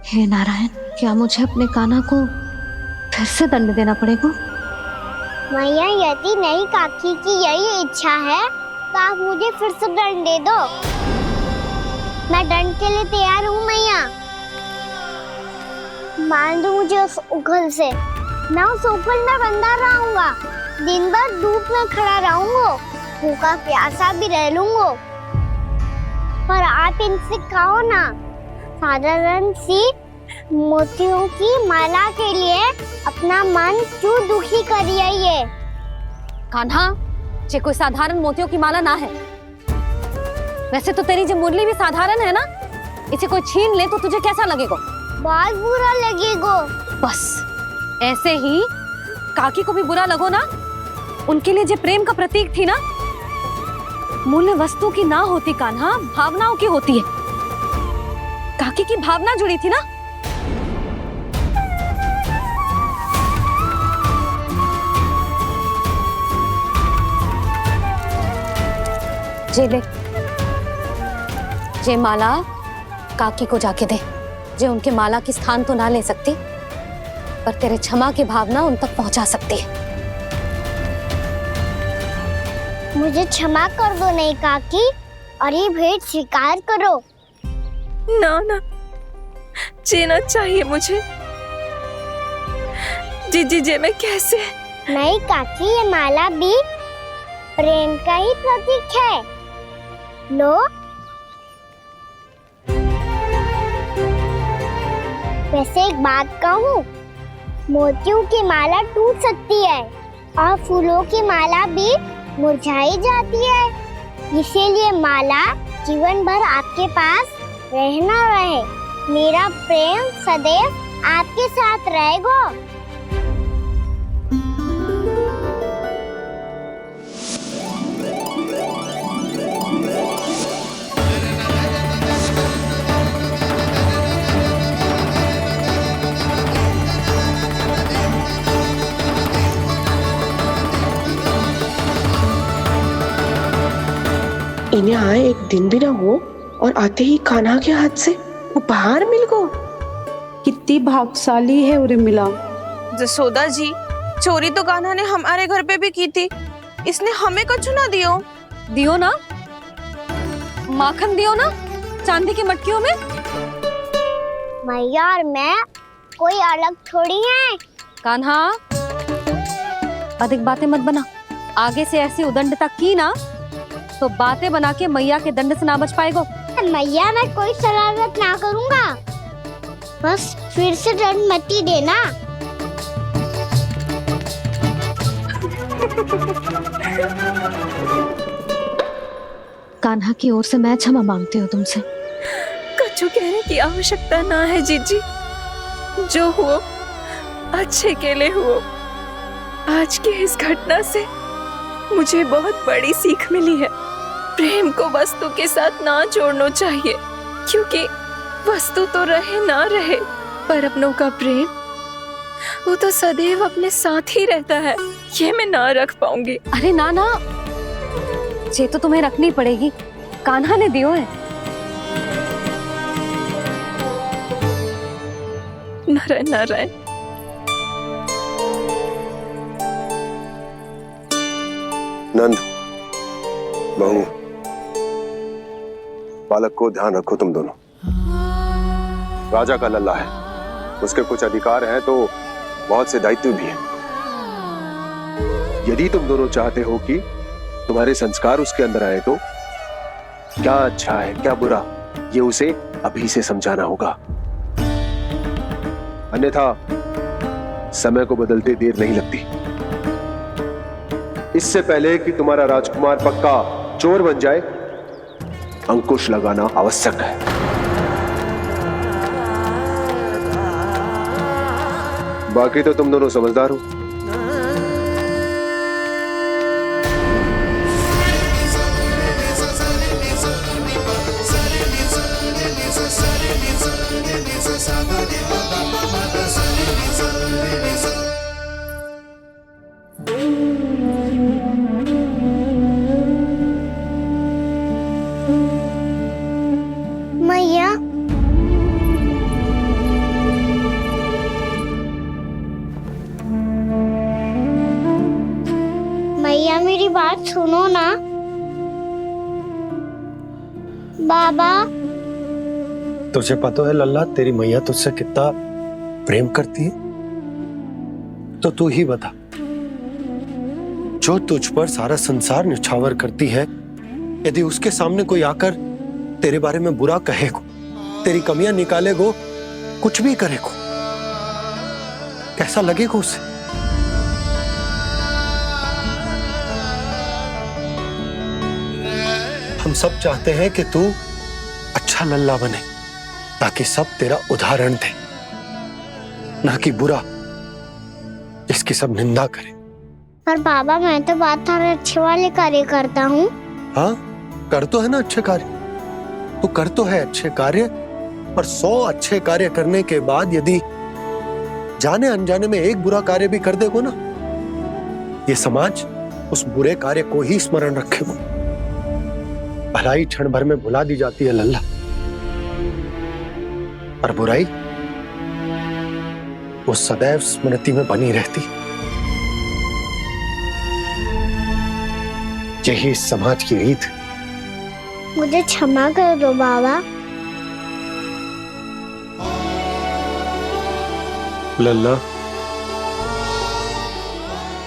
हे नारायण, क्या मुझे अपने कान्हा को फिर से दंड देना पड़ेगा? मैया, यदि नहीं काकी की यही इच्छा है तो आप मुझे फिर से दंड दे दो। मैं दंड के लिए तैयार हूँ मैया। मान दो मुझे उस उखल से। मैं उस उखल में बंधा रहूंगा, दिन भर धूप में खड़ा रहूंगा, भूखा प्यासा भी रह लूंगा। पर आप इनसे कहो ना, साधारण सी मोतियों की माला के लिए अपना मन क्यों दुखी करिए? कान्हा, ये कोई साधारण मोतियों की माला ना है। वैसे तो तेरी जो मुरली भी साधारण है ना, इसे कोई छीन ले तो तुझे कैसा लगेगा? बहुत बुरा लगेगा। बस ऐसे ही काकी को भी बुरा लगो ना। उनके लिए जो प्रेम का प्रतीक थी ना, मूल्य वस्तु की ना होती कान्हा, भावनाओं की होती है। काकी की भावना जुड़ी थी ना। जे ले, जे माला काकी को जाके दे। जे उनके माला की स्थान तो ना ले सकती, पर तेरे क्षमा की भावना उन तक पहुंचा सकती है। मुझे क्षमा कर दो नहीं काकी, और ये भेंट स्वीकार करो। ना ना, जीना चाहिए मुझे। जी जे मैं कैसे? नहीं काकी, ये माला भी प्रेम का ही प्रतीक है। लो। वैसे एक बात कहूँ, मोतियों की माला टूट सकती है और फूलों की माला भी मुरझाई जाती है। इसीलिए माला जीवन भर आपके पास रहना रहे। मेरा प्रेम सदैव आपके साथ रहेगा। इन्हें आए एक दिन भी ना हो और आते ही कान्हा के हाथ से उपहार मिल गो। कितनी भाग्यशाली है उर्मिला। जसोदा जी, चोरी तो कान्हा ने हमारे घर पे भी की थी। इसने हमें कछु ना दियो। दियो ना, माखन दियो ना, चांदी की मटकियों में। मैया और मैं कोई अलग थोड़ी हैं। कान्हा, अधिक बातें मत बना। आगे से ऐसी उदंडता की ना तो बातें बना के मैया के दंड से ना बच पाएगो। मैया, मैं कोई शरारत ना करूंगा, बस फिर से दंड मत ही देना। कान्हा की ओर से मैं क्षमा मांगती हूँ तुमसे। कछु कहने की आवश्यकता ना है जीजी। जो हुआ अच्छे के लिए हुआ। आज की इस घटना से मुझे बहुत बड़ी सीख मिली है। प्रेम को वस्तु के साथ ना जोड़ना चाहिए, क्योंकि वस्तु तो रहे ना रहे, पर अपनों का प्रेम वो तो सदैव अपने साथ ही रहता है। ये मैं ना रख पाऊंगी। अरे ना ना, ये तो तुम्हें रखनी पड़ेगी। कान्हा ने दियो है। नारायण नारायण। नंद, बहू, बालक को ध्यान रखो तुम दोनों। राजा का लल्ला है, उसके कुछ अधिकार हैं तो बहुत से दायित्व भी हैं। यदि तुम दोनों चाहते हो कि तुम्हारे संस्कार उसके अंदर आए तो क्या अच्छा है क्या बुरा, ये उसे अभी से समझाना होगा। अन्यथा समय को बदलते देर नहीं लगती। इससे पहले कि तुम्हारा राजकुमार पक्का चोर बन जाए, अंकुश लगाना आवश्यक है। बाकी तो तुम दोनों समझदार हो। मैया, बात सुनो ना। बाबा, तुझे पता है लल्ला, तेरी मैया तुझसे कितना प्रेम करती है? तो तू ही बता, जो तुझ पर सारा संसार न्यौछावर करती है, यदि उसके सामने कोई आकर तेरे बारे में बुरा कहेगो, तेरी कमियां निकालेगो, कुछ भी करेगो, कैसा लगेगा उसे? हम सब चाहते हैं कि तू अच्छा लल्ला बने, ताकि सब तेरा उदाहरण दे, ना कि बुरा जिसकी सब निंदा करे। पर बाबा, मैं तो बात हर अच्छे वाले कार्य करता हूँ। हाँ, कर तो है ना अच्छे कार्य, तू कर तो है अच्छे कार्य, पर 100 अच्छे कार्य करने के बाद यदि जाने अनजाने में एक बुरा कार्य भी कर देगो ना, ये समाज उस बुरे कार्य को ही स्मरण रखेगो। भलाई क्षण भर में भुला दी जाती है लल्ला, और बुराई वो सदैव स्मृति में बनी रहती। यही इस समाज की रीत। मुझे क्षमा कर दो बाबा। लल्ला,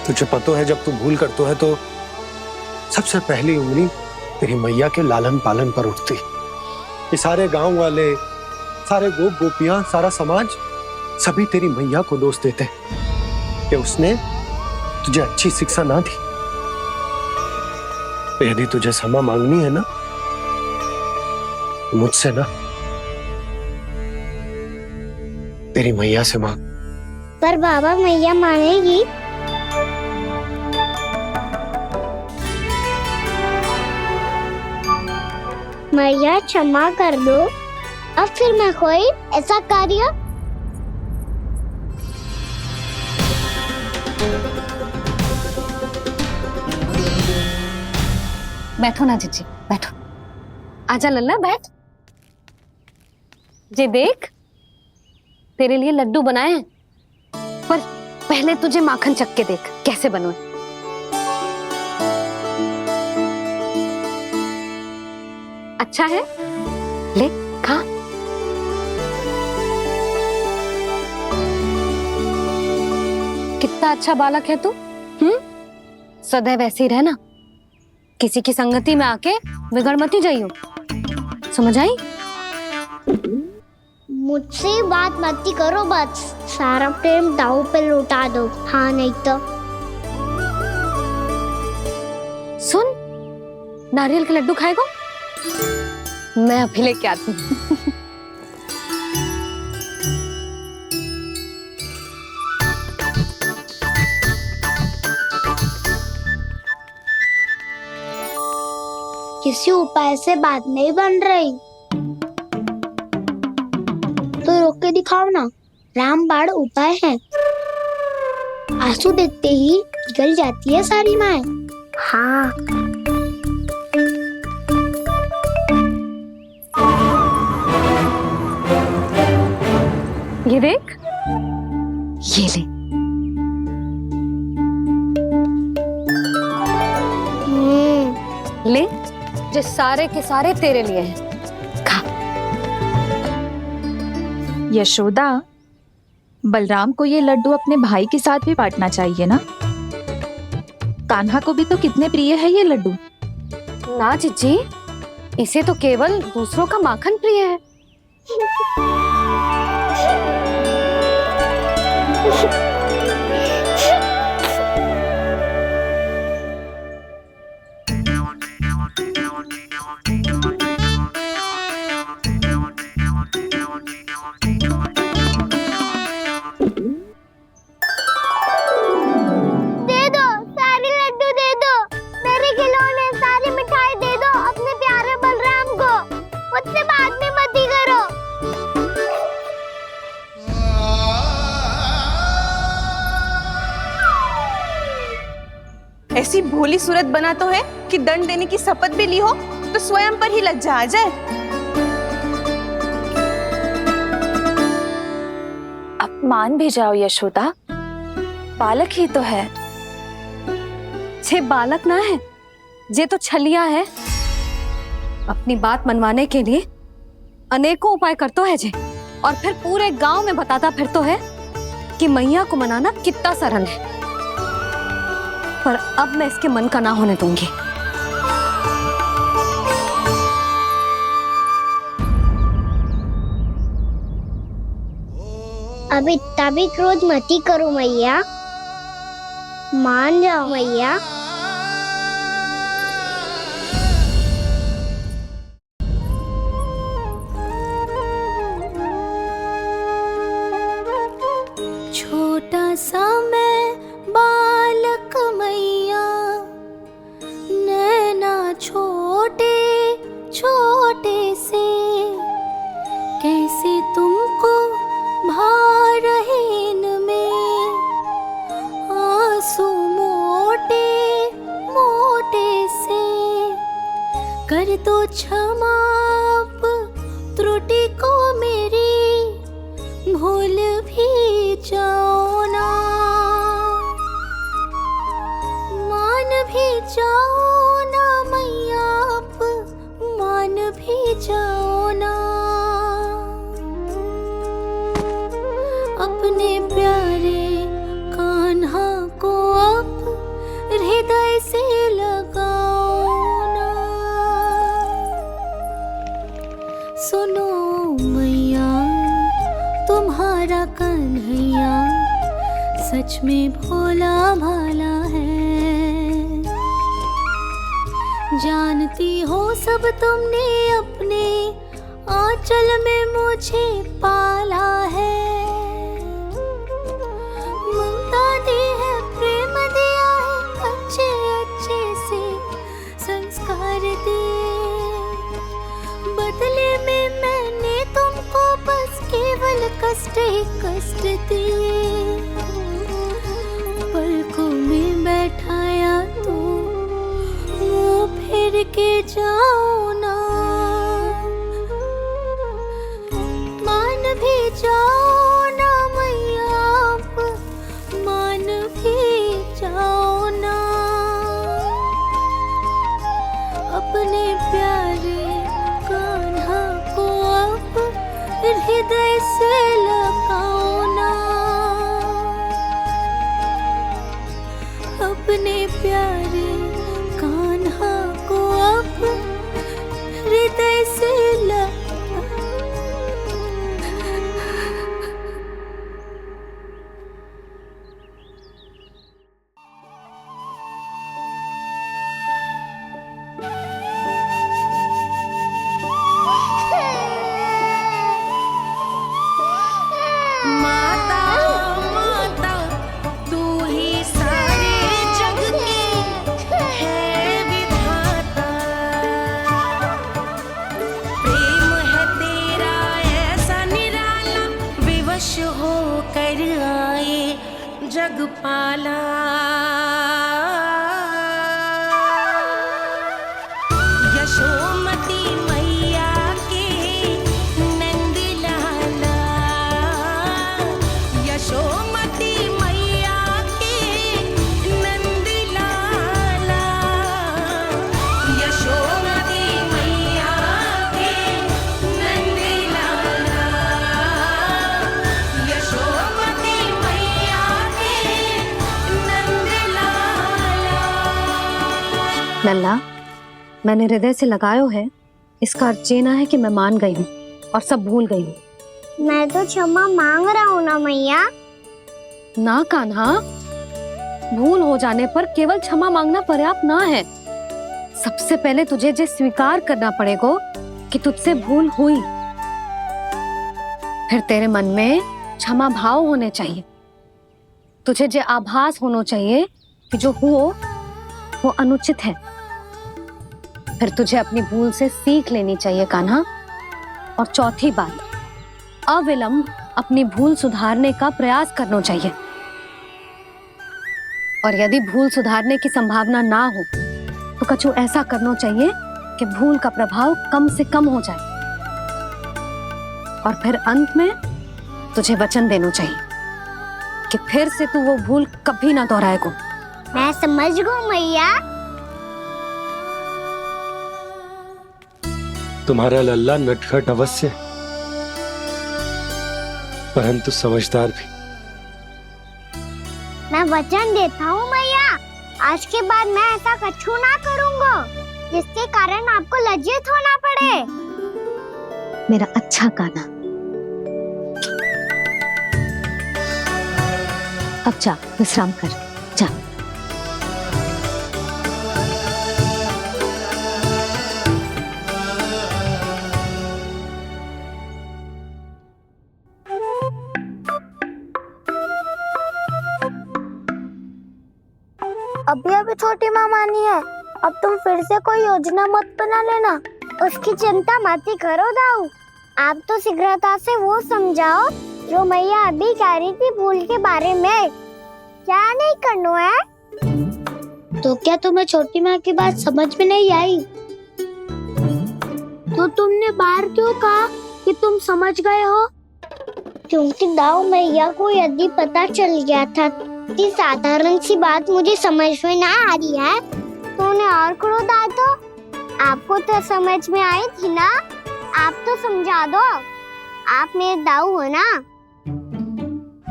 तुझे पता है जब तू भूल करतो है तो सबसे पहली उंगली तेरी मैया के लालन पालन पर उठती। ये सारे गांव वाले, सारे गोप गोपियां, सारा समाज, सभी तेरी मैया को दोष देते कि उसने तुझे अच्छी शिक्षा ना दी। तो यदि तुझे क्षमा मांगनी है ना, तो मुझसे ना, तेरी मैया से मांग। पर बाबा, मैया मानेगी? मैया क्षमा कर दो, अब फिर मैं कोई ऐसा कार्य। बैठो ना जीजी, बैठो। आजा लल्ला, बैठ। जे देख, तेरे लिए लड्डू बनाए हैं, पर पहले तुझे माखन चख के देख कैसे बने। अच्छा है, ले खा। कितना अच्छा बालक है तू। सदैव ऐसे ही रहना, किसी की संगति में आके बिगड़ मत जाइयो, समझ आई? मुझसे बात मत करो, बस सारा प्रेम दाव पे लौटा दो। हाँ, नहीं तो सुन, नारियल के लड्डू खाएगा? मैं अभी लेके आती हूँ। किसी उपाय से बात नहीं बन रही तो रोक के दिखाओ ना। रामबाण उपाय है, आंसू देखते ही पिघल जाती है सारी माए। हाँ, ये देख, ये ले। ले, जो सारे के सारे तेरे लिए हैं, खा। यशोदा, बलराम को ये लड्डू अपने भाई के साथ भी बांटना चाहिए ना। कान्हा को भी तो कितने प्रिय है ये लड्डू। ना जीजी, इसे तो केवल दूसरों का माखन प्रिय है। दे दो, सारे लड्डू दे दो, मेरे खिलौने, सारी मिठाई दे दो अपने प्यारे बलराम को। मुझसे बात में मत ही करो। ऐसी भोली सूरत बना तो है कि दंड देने की शपथ भी ली हो तो स्वयं पर ही लज्जा आ जाए। अब मान भी जाओ यशोदा, बालक ही तो है, छे बालक ना है, जे तो छलिया है। अपनी बात मनवाने के लिए अनेकों उपाय करतो है जे, और फिर पूरे गांव में बताता फिरतो है कि मैया को मनाना कितना सरल है। पर अब मैं इसके मन का ना होने दूंगी। अब इतना भी क्रोध मती करो मैया, मान जाओ मैया। छोटा सा मैं बालक मैया, नैना छोटे छोटे से, कैसे तुमको भा रहे इनमें आंसू मोटे मोटे से। कर दो क्षमा त्रुटि को मेरी, भूल भी जाओ ना, मान भी जाओ ना मैया, मान भी जाओ ना। अपने प्यारे कान्हा को अब हृदय से लगाओ ना। सुनो मैया, तुम्हारा कन्हैया सच में भोला भाला है। जानती हो सब तुमने अपने आंचल में मुझे पाला है। ममता दी है, प्रेम दिया है, अच्छे अच्छे से संस्कार दिए। बदले में मैंने तुमको बस केवल कष्ट ही कष्ट दिए। पलकों में बैठाया तो मुंह फेर के जाओ ना, मान भी जाओ ना मैया, मान भी जाओ ना। अपने प्यारे कान्हा को अब हृदय से लगाओ ना। अपने प्यारे कान्हा को अब हृदय से जगपाला। यशोमती मैया के नंद लाला, यशोमती मैया के नंद लाला, यशोमती मैया के नंद लाला, यशोमती मैया के नंद लाला। लल्ला, मैंने हृदय से लगायो है, इसका अर्थ ये ना है कि मैं मान गई हूँ और सब भूल गई हूँ। मैं तो क्षमा मांग रहा हूँ ना मैया। ना कान्हा, भूल हो जाने पर केवल क्षमा मांगना पर्याप्त ना है। सबसे पहले तुझे जे स्वीकार करना पड़ेगा कि तुझसे भूल हुई। फिर तेरे मन में क्षमा भाव होने चाहिए। तुझे जे आभास होना चाहिए कि जो हुआ वो अनुचित है। फिर तुझे अपनी भूल से सीख लेनी चाहिए कान्हा। और चौथी बात, अविलंब अपनी भूल सुधारने का प्रयास करना चाहिए। और यदि भूल सुधारने की संभावना ना हो तो कछु ऐसा करना चाहिए कि भूल का प्रभाव कम से कम हो जाए। और फिर अंत में तुझे वचन देना चाहिए कि फिर से तू वो भूल कभी ना दोहराएगा। मैं समझ गई मैया। तुम्हारा लल्ला नटखट अवश्य है, परंतु समझदार भी। मैं वचन देता हूँ मैया, आज के बाद मैं ऐसा कछु ना करूँगा जिसके कारण आपको लज्जित होना पड़े। मेरा अच्छा कान्हा, अब जा विश्राम कर, जा। अभी अभी छोटी माँ मानी है, अब तुम फिर से कोई योजना मत बना लेना। उसकी चिंता मत ही करो दाऊ, आप तो शीघ्रता से वो समझाओ जो मैया अभी कह रही थी भूल के बारे में। क्या नहीं करना है? तो क्या तुम्हें छोटी माँ की बात समझ में नहीं आई? तो तुमने बाहर क्यों कहा कि तुम समझ गए हो? क्योंकि दाऊ मैया को यदि पता चल गया था कि साधारण सी बात मुझे समझ में ना आ रही है तो उन्हें और क्रोध आया तो आपको तो समझ में आई थी ना, आप तो समझा दो, आप मेरे दाऊ हो ना।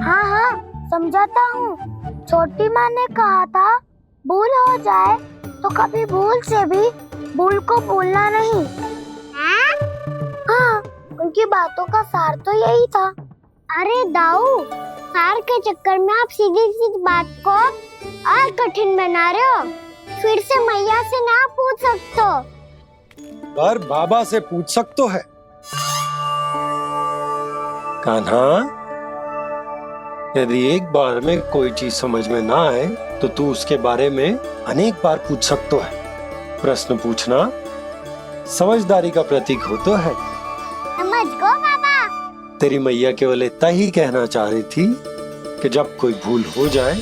हाँ हाँ समझाता हूँ, छोटी माँ ने कहा था भूल हो जाए तो कभी भूल से भी भूल को भूलना नहीं। हाँ उनकी बातों का सार तो यही था। अरे दाऊ, सार के चक्कर में आप सीधी सीधी बात को और कठिन बना रहे हो। फिर से मैया से ना पूछ सकते हो, पर बाबा से पूछ सकते है। कान्हा, यदि एक बार में कोई चीज समझ में ना आए तो तू उसके बारे में अनेक बार पूछ सकते है। प्रश्न पूछना समझदारी का प्रतीक होता है। समझ गो बाबा। तेरी मैया केवल इतना ही कहना चाह रही थी कि जब कोई भूल हो जाए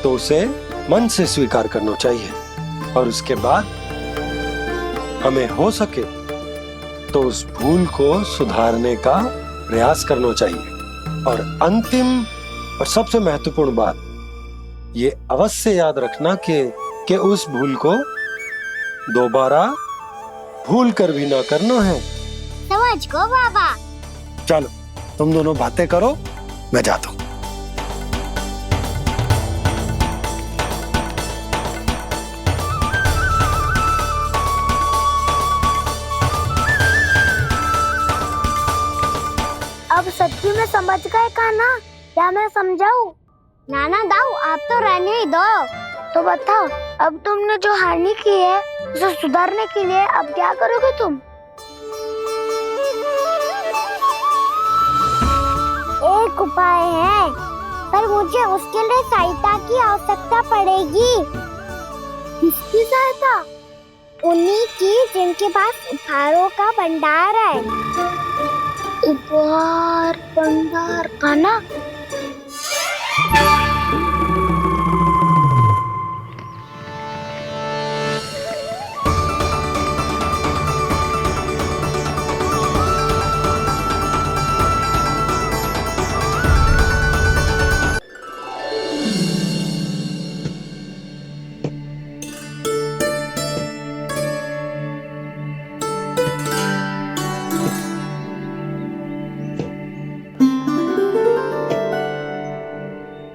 तो उसे मन से स्वीकार करना चाहिए और उसके बाद हमें हो सके तो उस भूल को सुधारने का प्रयास करना चाहिए। और अंतिम और सबसे महत्वपूर्ण बात ये अवश्य याद रखना कि उस भूल को दोबारा भूल कर भी ना करना है। समझ गो बाबा। चलो तुम दोनों बातें करो, मैं जाता हूँ। अब सच्ची में समझ गए कान्हा, क्या मैं समझाऊं? नाना दाऊ, आप तो रहने ही दो। तो बताओ, अब तुमने जो हानि की है उसे सुधारने के लिए अब क्या करोगे तुम? एक उपाय है, पर मुझे उसके लिए सहायता की आवश्यकता पड़ेगी। किसकी सहायता? उन्हीं की जिनके पास उपहारों का भंडार है। उपहार भंडार का ना?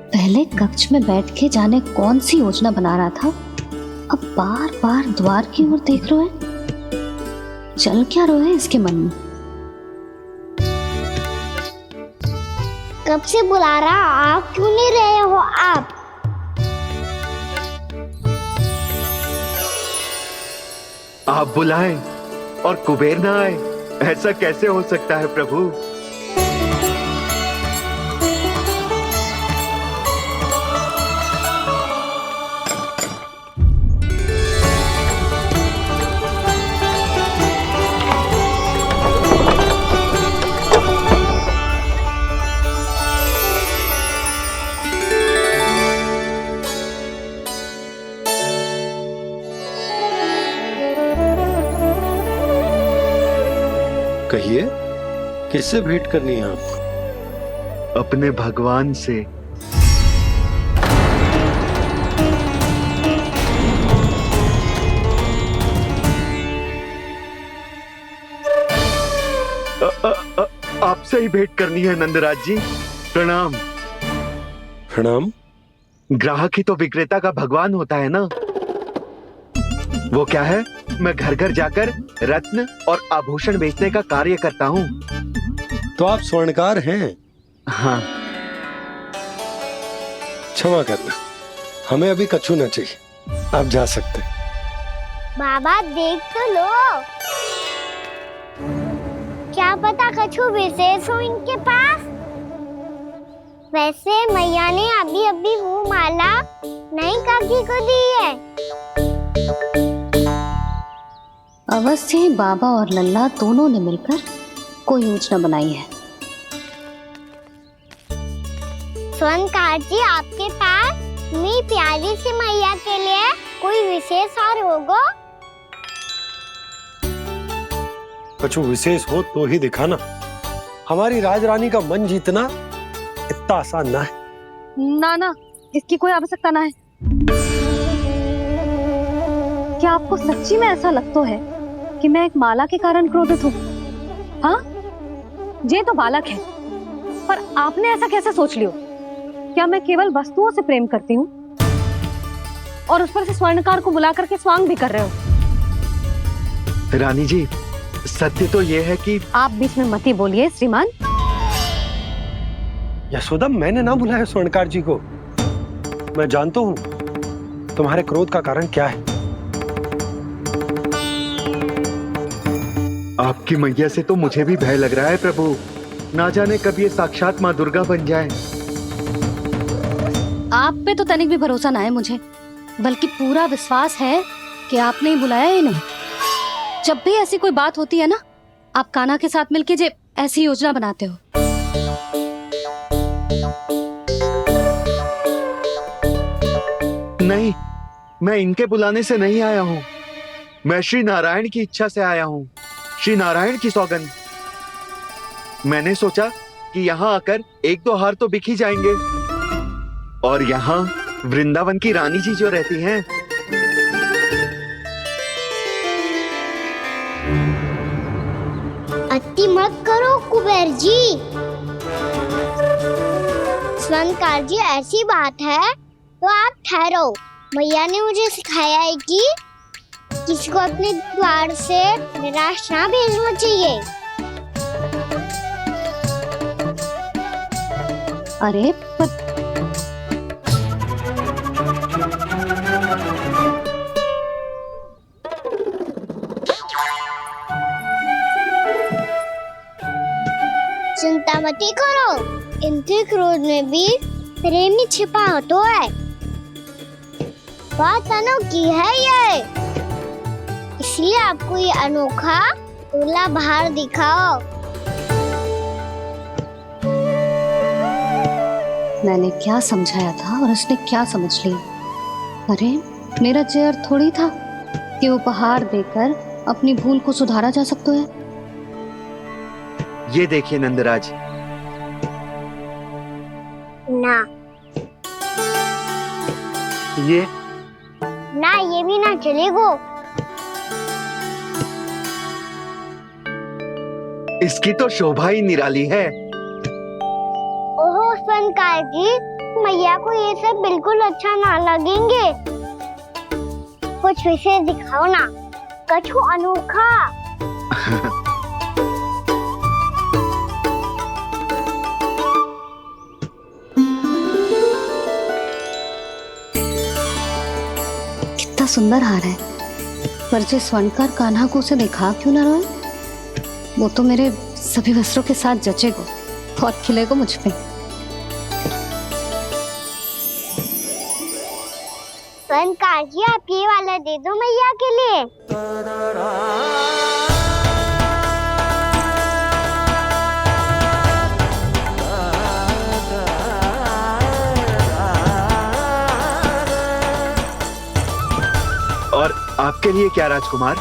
पहले कक्ष में बैठ के जाने कौन सी योजना बना रहा था, अब बार बार द्वार की ओर देख रहे हैं। चल क्या रहे इसके मन में? कब से बुला रहा, आप क्यों नहीं रहे हो? आप बुलाएं और कुबेर ना आए, ऐसा कैसे हो सकता है प्रभु? कहिए, किससे भेंट करनी है आपको? अपने भगवान से। आपसे ही भेंट करनी है नंदराज जी। प्रणाम। प्रणाम। ग्राहक ही तो विक्रेता का भगवान होता है ना। वो क्या है, मैं घर घर जाकर रत्न और आभूषण बेचने का कार्य करता हूँ। तो आप स्वर्णकार हैं? हाँ। क्षमा करना, हमें अभी कछु न चाहिए, आप जा सकते हैं। बाबा देख तो लो, क्या पता कछु विशेष हो इनके पास। वैसे मैया ने अभी अभी वो माला नई काकी को दी है। अवश्य ही बाबा और लल्ला दोनों ने मिलकर कोई योजना बनाई है। स्वर्णकार जी, आपके पास मेरी प्यारी सी मैया के लिए कोई विशेष और होगा? कछु विशेष हो तो ही दिखाना। हमारी राजरानी का मन जीतना इतना आसान ना है। ना, इसकी कोई आवश्यकता ना है। क्या आपको सच्ची में ऐसा लगता है कि मैं एक माला के कारण क्रोधित हूँ? हाँ, ये तो बालक है, पर आपने ऐसा कैसे सोच लियो? क्या मैं केवल वस्तुओं से प्रेम करती हूँ और उस पर से स्वर्णकार को बुला करके स्वांग भी कर रहे हो? रानी जी, सत्य तो ये है कि आप बीच में मत ही बोलिए श्रीमान। यशोदा, मैंने ना बुलाया स्वर्णकार जी को। मैं जानता हूँ तुम्हारे क्रोध का कारण क्या है। आपकी मैया से तो मुझे भी भय लग रहा है प्रभु। ना जाने कब ये साक्षात माँ दुर्गा बन जाए। आप पे तो तनिक भी भरोसा ना है मुझे, बल्कि पूरा विश्वास है कि आपने ही बुलाया है इन्हें। जब भी ऐसी कोई बात होती है ना, आप कान्हा के साथ मिलके जे ऐसी योजना बनाते हो। नहीं, मैं इनके बुलाने से नहीं आया हूँ। मैं श्री नारायण की इच्छा से आया हूँ। श्री नारायण की सौगंध। मैंने सोचा कि यहाँ आकर एक दो हार तो बिक ही जाएंगे। और यहाँ वृंदावन की रानी जी जो रहती हैं, अति मत करो कुबेर जी। स्वर्णकार जी, ऐसी बात है तो आप ठहरो। मैया ने मुझे सिखाया है कि किसी को अपने द्वार से निराश ना भेजना चाहिए। अरे पर चिंता मत करो, इनके क्रोध में भी प्रेम ही छिपा तो है। बात अनोखी है ये, इसलिए आपको ये अनोखा दूल्हा बाहर दिखाओ। मैंने क्या समझाया था और उसने क्या समझ लिया? अरे मेरा जय थोड़ी था कि उपहार देकर अपनी भूल को सुधारा जा सकता है। ये देखिए नंदराज। ना ये भी ना चलेगो। इसकी तो शोभा ही निराली है। ओहो स्वर्णकार जी, मैया को ये सब बिल्कुल अच्छा ना लगेंगे। कुछ विशेष दिखाओ ना, कछु अनोखा। कितना सुंदर हार है, पर जो स्वर्णकार कान्हा को उसे दिखा क्यों ना रहा? वो तो मेरे सभी वस्त्रों के साथ जचेगा और खिलेगा मुझ पे। स्वर्णकार जी, आप ये वाला दे दो मैया के लिए। और आपके लिए क्या राजकुमार?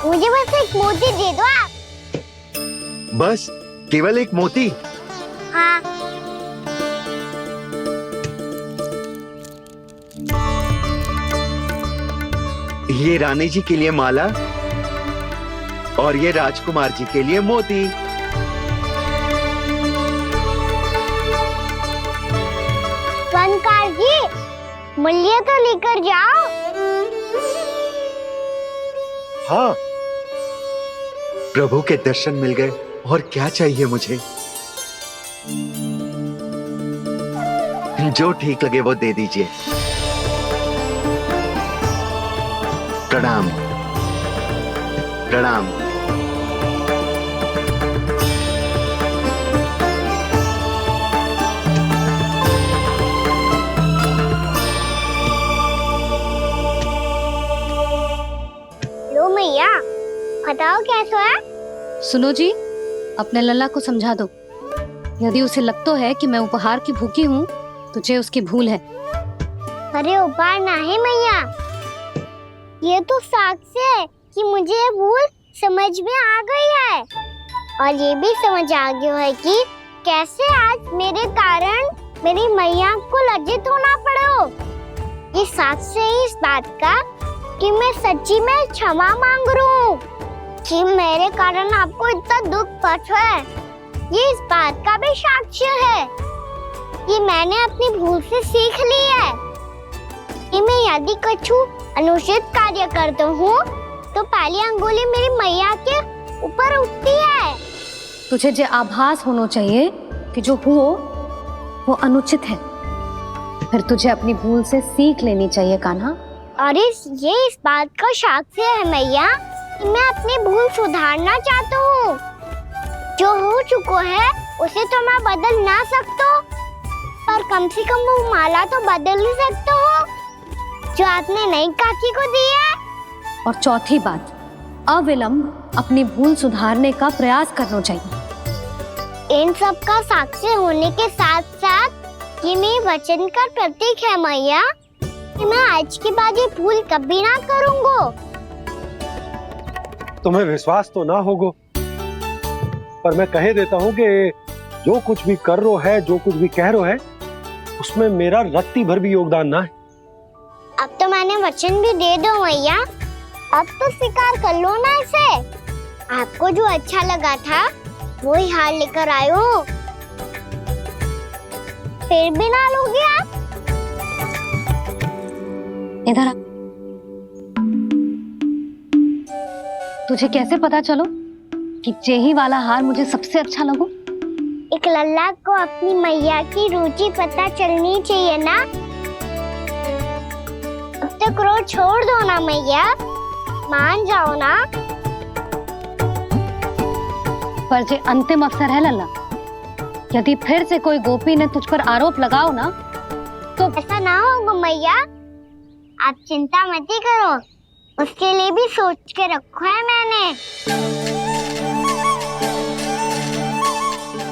मुझे बस एक मोती दे दो आप। बस केवल एक मोती? हाँ। ये रानी जी के लिए माला और ये राजकुमार जी के लिए मोती। बनकार जी, मूल्य तो लेकर जाओ। हाँ, प्रभु के दर्शन मिल गए, और क्या चाहिए मुझे? जो ठीक लगे वो दे दीजिए। प्रणाम प्रणाम। लो मैया, बताओ कैसा है? सुनो जी, अपने लल्ला को समझा दो। यदि उसे लगता है कि मैं उपहार की भूखी हूँ, तुझे उसकी भूल है। अरे उपहार ना है मैया, ये तो साक्ष्य है कि मुझे ये भूल समझ में आ गई है, और ये भी समझ आ गया है कि कैसे आज मेरे कारण मेरी मैया को लज्जित होना पड़ो। ये साक्ष्य है इस बात का कि मैं सच्ची में क्षमा मांग रहा हूँ कि मेरे कारण आपको इतना दुख पहुंचा है। ये इस बात का भी साक्ष्य है कि मैंने अपनी भूल से सीख ली है कि मैं यदि कुछ अनुचित कार्य करता हूँ तो पहली अंगुली मेरी मैया के ऊपर उठती है। तुझे जो आभास होना चाहिए कि जो हुआ वो अनुचित है, फिर तुझे अपनी भूल से सीख लेनी चाहिए कान्हा। और ये इस बात का साक्ष्य है मैया कि मैं अपनी भूल सुधारना चाहता हूँ। जो हो चुका है उसे तो मैं बदल ना सकता, पर कम से कम वो माला तो बदल ही सकता हूँ जो आपने नई काकी को दी है। और चौथी बात, अविलंब अपनी भूल सुधारने का प्रयास करना चाहिए। इन सब का साक्षी होने के साथ साथ ये मेरे वचन का प्रतीक है मैया कि मैं आज के बाद ये भूल कभी ना करूँगा। तुम्हें विश्वास तो ना होगो, पर मैं कह देता हूँ कि जो कुछ भी कर रो है, जो कुछ भी कह रो है, उसमें मेरा रत्ती भर भी योगदान ना है। अब तो मैंने वचन भी दे दो मैया, अब तो स्वीकार कर लो ना इसे। आपको जो अच्छा लगा था वही हार लेकर आयो, फिर भी ना लोगे आप? इधर आ। तुझे कैसे पता चलो कि जेही वाला हार मुझे सबसे अच्छा लगो? एक लल्ला को अपनी मैया की रुचि पता चलनी चाहिए ना। अब तो क्रोध छोड़ दो ना मैया, मान जाओ ना। पर जे अंतिम अवसर है लल्ला, यदि फिर से कोई गोपी ने तुझ पर आरोप लगाओ ना तो ऐसा ना होगा मैया, आप चिंता मत ही करो, उसके लिए भी सोच के रखो है मैंने।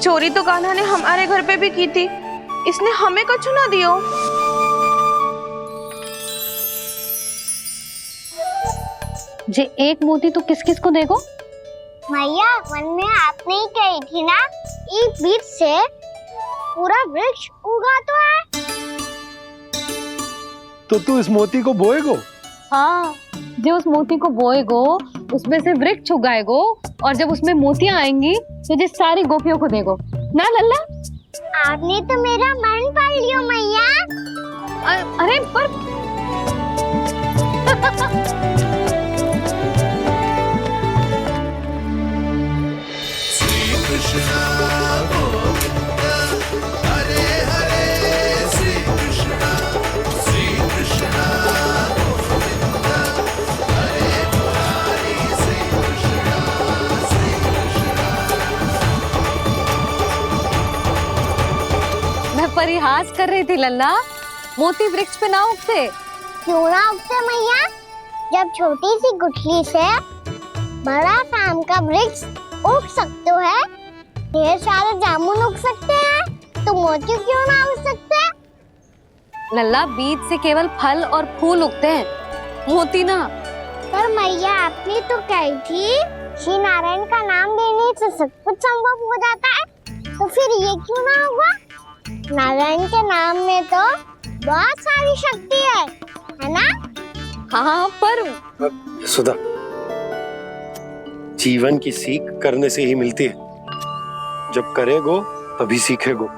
चोरी तो कान्हा ने हमारे घर पे भी की थी, इसने हमें कछु ना दियो। जे एक मोती तो किस किस को देगो? मैया, मन में आपने ही कही थी ना, एक बीज से पूरा वृक्ष उगा तो है। तो तू इस मोती को बोएगो? हाँ, जो उस मोती को बोएगो उसमें से वृक्ष उगाएगो, और जब उसमें मोतियां आएंगी तो जिस सारी गोपियों को देगो ना लल्ला। आपने तो मेरा मन पढ़ लियो मैया। अरे पर मैं परिहास कर रही थी लल्ला, मोती वृक्ष पे ना उगते। क्यों ना उगते मैया? जब छोटी सी गुठली से बड़ा आम का वृक्ष उग सकते है, ढेर सारे जामुन उग सकते हैं, तो मोती क्यों ना उग सकते? लल्ला, बीज से केवल फल और फूल उगते हैं, मोती ना। पर मैया, आपने तो कही थी श्री नारायण का नाम लेने से सब कुछ संभव हो जाता है, तो फिर ये क्यों ना होगा? नारायण के नाम में तो बहुत सारी शक्ति है ना? हाँ, पर सुधा, जीवन की सीख करने से ही मिलती है। जब करेगो तभी सीखेगो।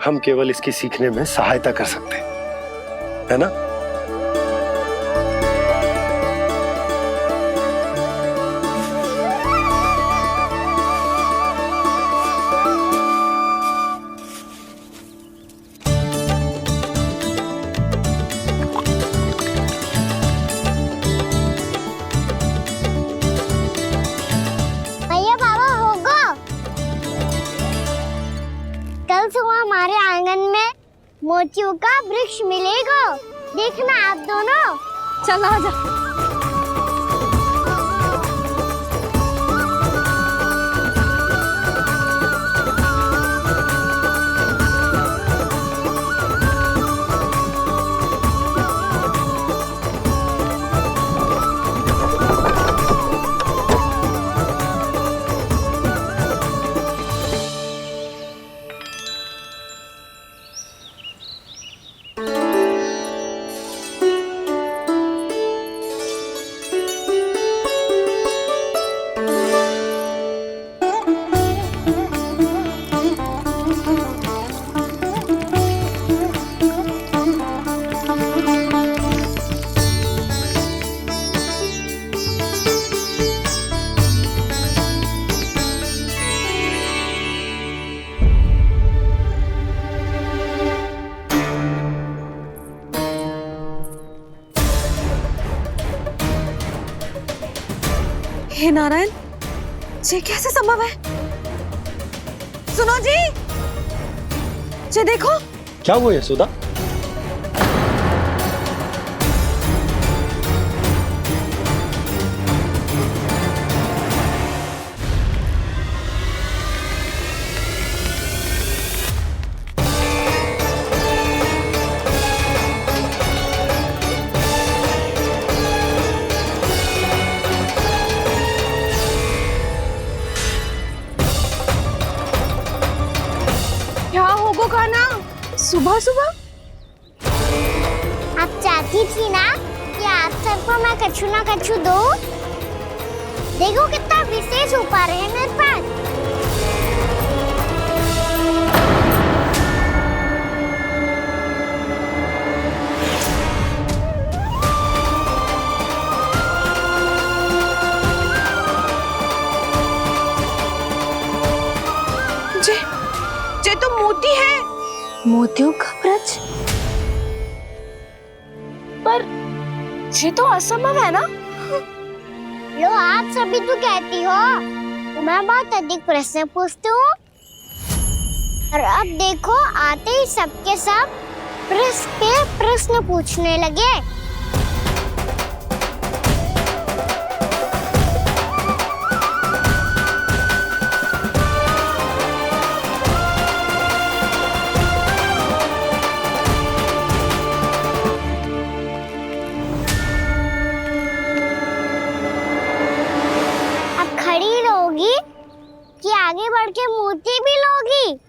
हम केवल इसकी सीखने में सहायता कर सकते हैं, है ना? भैया बाबा होगा। कल सुबह हमारे आंगन में मोतियों का वृक्ष मिलेगा। देखना आप दोनों। चल आ जा। हे नारायण, ये कैसे संभव है? सुनो जी, ये देखो। क्या हुआ यशोदा? क्या होगा खाना सुबह सुबह? आप चाहती थी ना कि आप सबको मैं कछु ना कछु दूं। देखो कितना विशेष उपहार है मेरे पास। ये तो मोती है। मोतियों का ब्रज? पर ये तो असंभव है ना? लो आप सभी तो कहती हो तो मैं बहुत अधिक प्रश्न पूछती हूँ, और अब देखो आते ही सबके सब प्रश्न पे प्रश्न पूछने लगे। खड़ी रहोगी कि आगे बढ़ के मोती भी लोगी?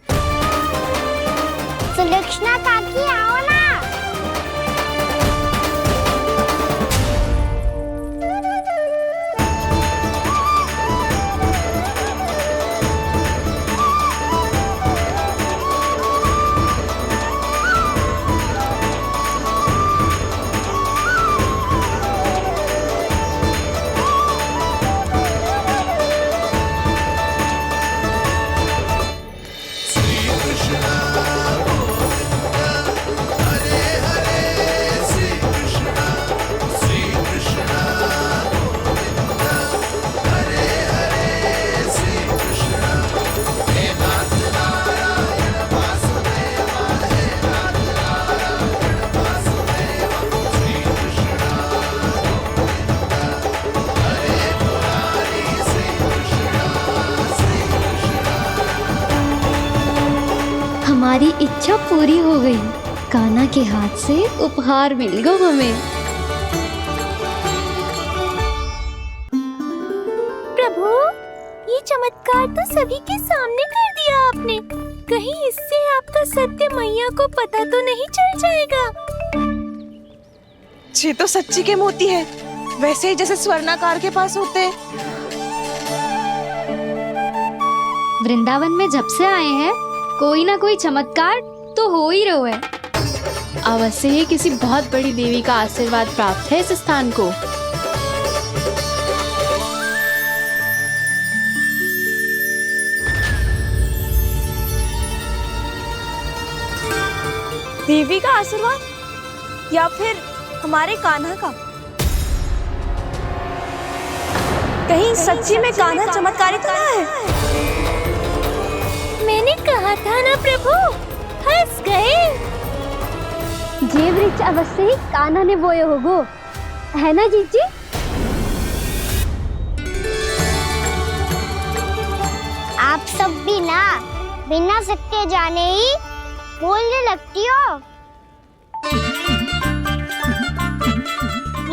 सुलक्षणा काकी आओ ना। हमारी इच्छा पूरी हो गई। कान्हा के हाथ से उपहार मिल गया हमें। प्रभु, ये चमत्कार तो सभी के सामने कर दिया आपने। कहीं इससे आपका सत्य मैया को पता तो नहीं चल जाएगा? ये तो सच्ची के मोती है, वैसे ही जैसे स्वर्णाकार के पास होते हैं। वृंदावन में जब से आए हैं कोई ना कोई चमत्कार तो हो ही रहो है। अवश्य ही किसी बहुत बड़ी देवी का आशीर्वाद प्राप्त है इस स्थान को। देवी का आशीर्वाद या फिर हमारे कान्हा का? कहीं सच्ची में कान्हा चमत्कारी तो ना है? मैंने कहा था ना प्रभु, हंस गए। ये वृक्ष अवश्य ही कान्हा ने बोए होगो, है ना जीजी? आप सब भी ना बिना सत्य जाने ही बोलने लगती हो।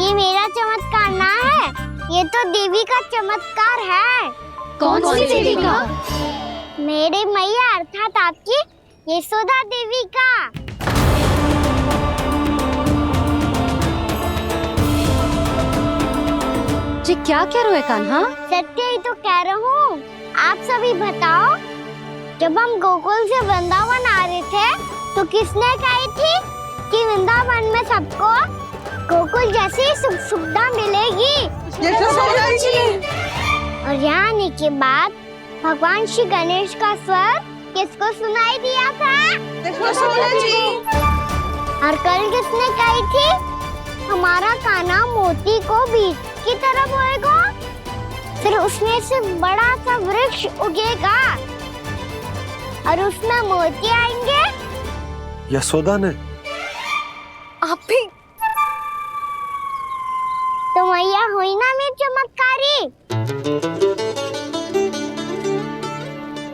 ये मेरा चमत्कार ना है, ये तो देवी का चमत्कार है। कौन सी देवी का? मेरे मैया अर्थात आपकी यशोदा देवी का। जी क्या कह रहे हो कान्हा? सत्य ही तो कह रहा हूँ। आप सभी बताओ, जब हम गोकुल से वृंदावन आ रहे थे तो किसने कही थी कि वृंदावन में सबको गोकुल जैसी सुख सुविधा मिलेगी? यशोदा जी। और यहाँ आने के बाद भगवान श्री गणेश का स्वर किसको सुनाई दिया था? यशोदा जी। और कल किसने कही थी हमारा कान्हा मोती को बीज की तरह बोएगा, फिर उसमें से बड़ा सा वृक्ष उगेगा और उसमें मोती आएंगे? यशोदा ने? आप भी? तो मैया हुई ना मेरी चमत्कारी।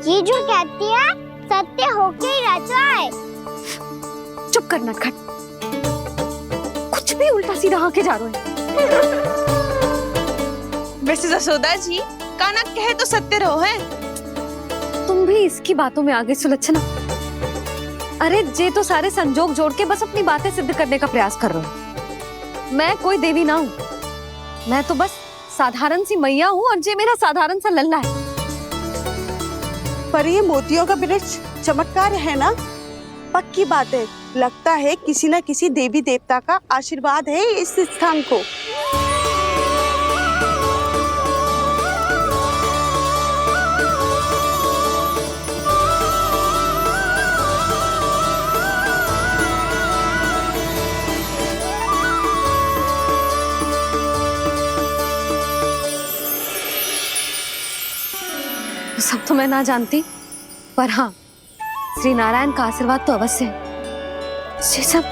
ये जो कहती है सत्य होके ही रहता है। चुप कर नटखट, कुछ भी उल्टा सीधा आके जा रहे हैं। वैसे यशोदा जी, कान्हा कहे तो सत्य रहो है। तुम भी इसकी बातों में आगे सुलझना। अरे जे तो सारे संजोग जोड़ के बस अपनी बातें सिद्ध करने का प्रयास कर रहे हो। मैं कोई देवी ना हूँ, मैं तो बस साधारण सी मैया हूँ और जे मेरा साधारण सा लल्ला है। पर ये मोतियों का वृक्ष चमत्कार है ना? पक्की बात है, लगता है किसी न किसी देवी देवता का आशीर्वाद है इस स्थान को। सब तो मैं ना जानती, पर हाँ, श्री नारायण का आशीर्वाद तो अवश्य है। ये सब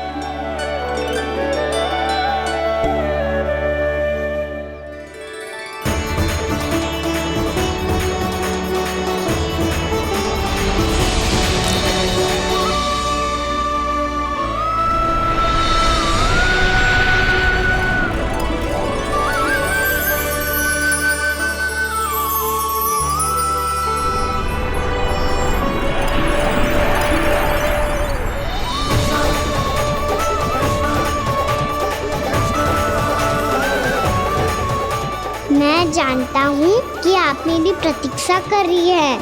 मैं जानता हूँ कि आप मेरी प्रतीक्षा कर रही है।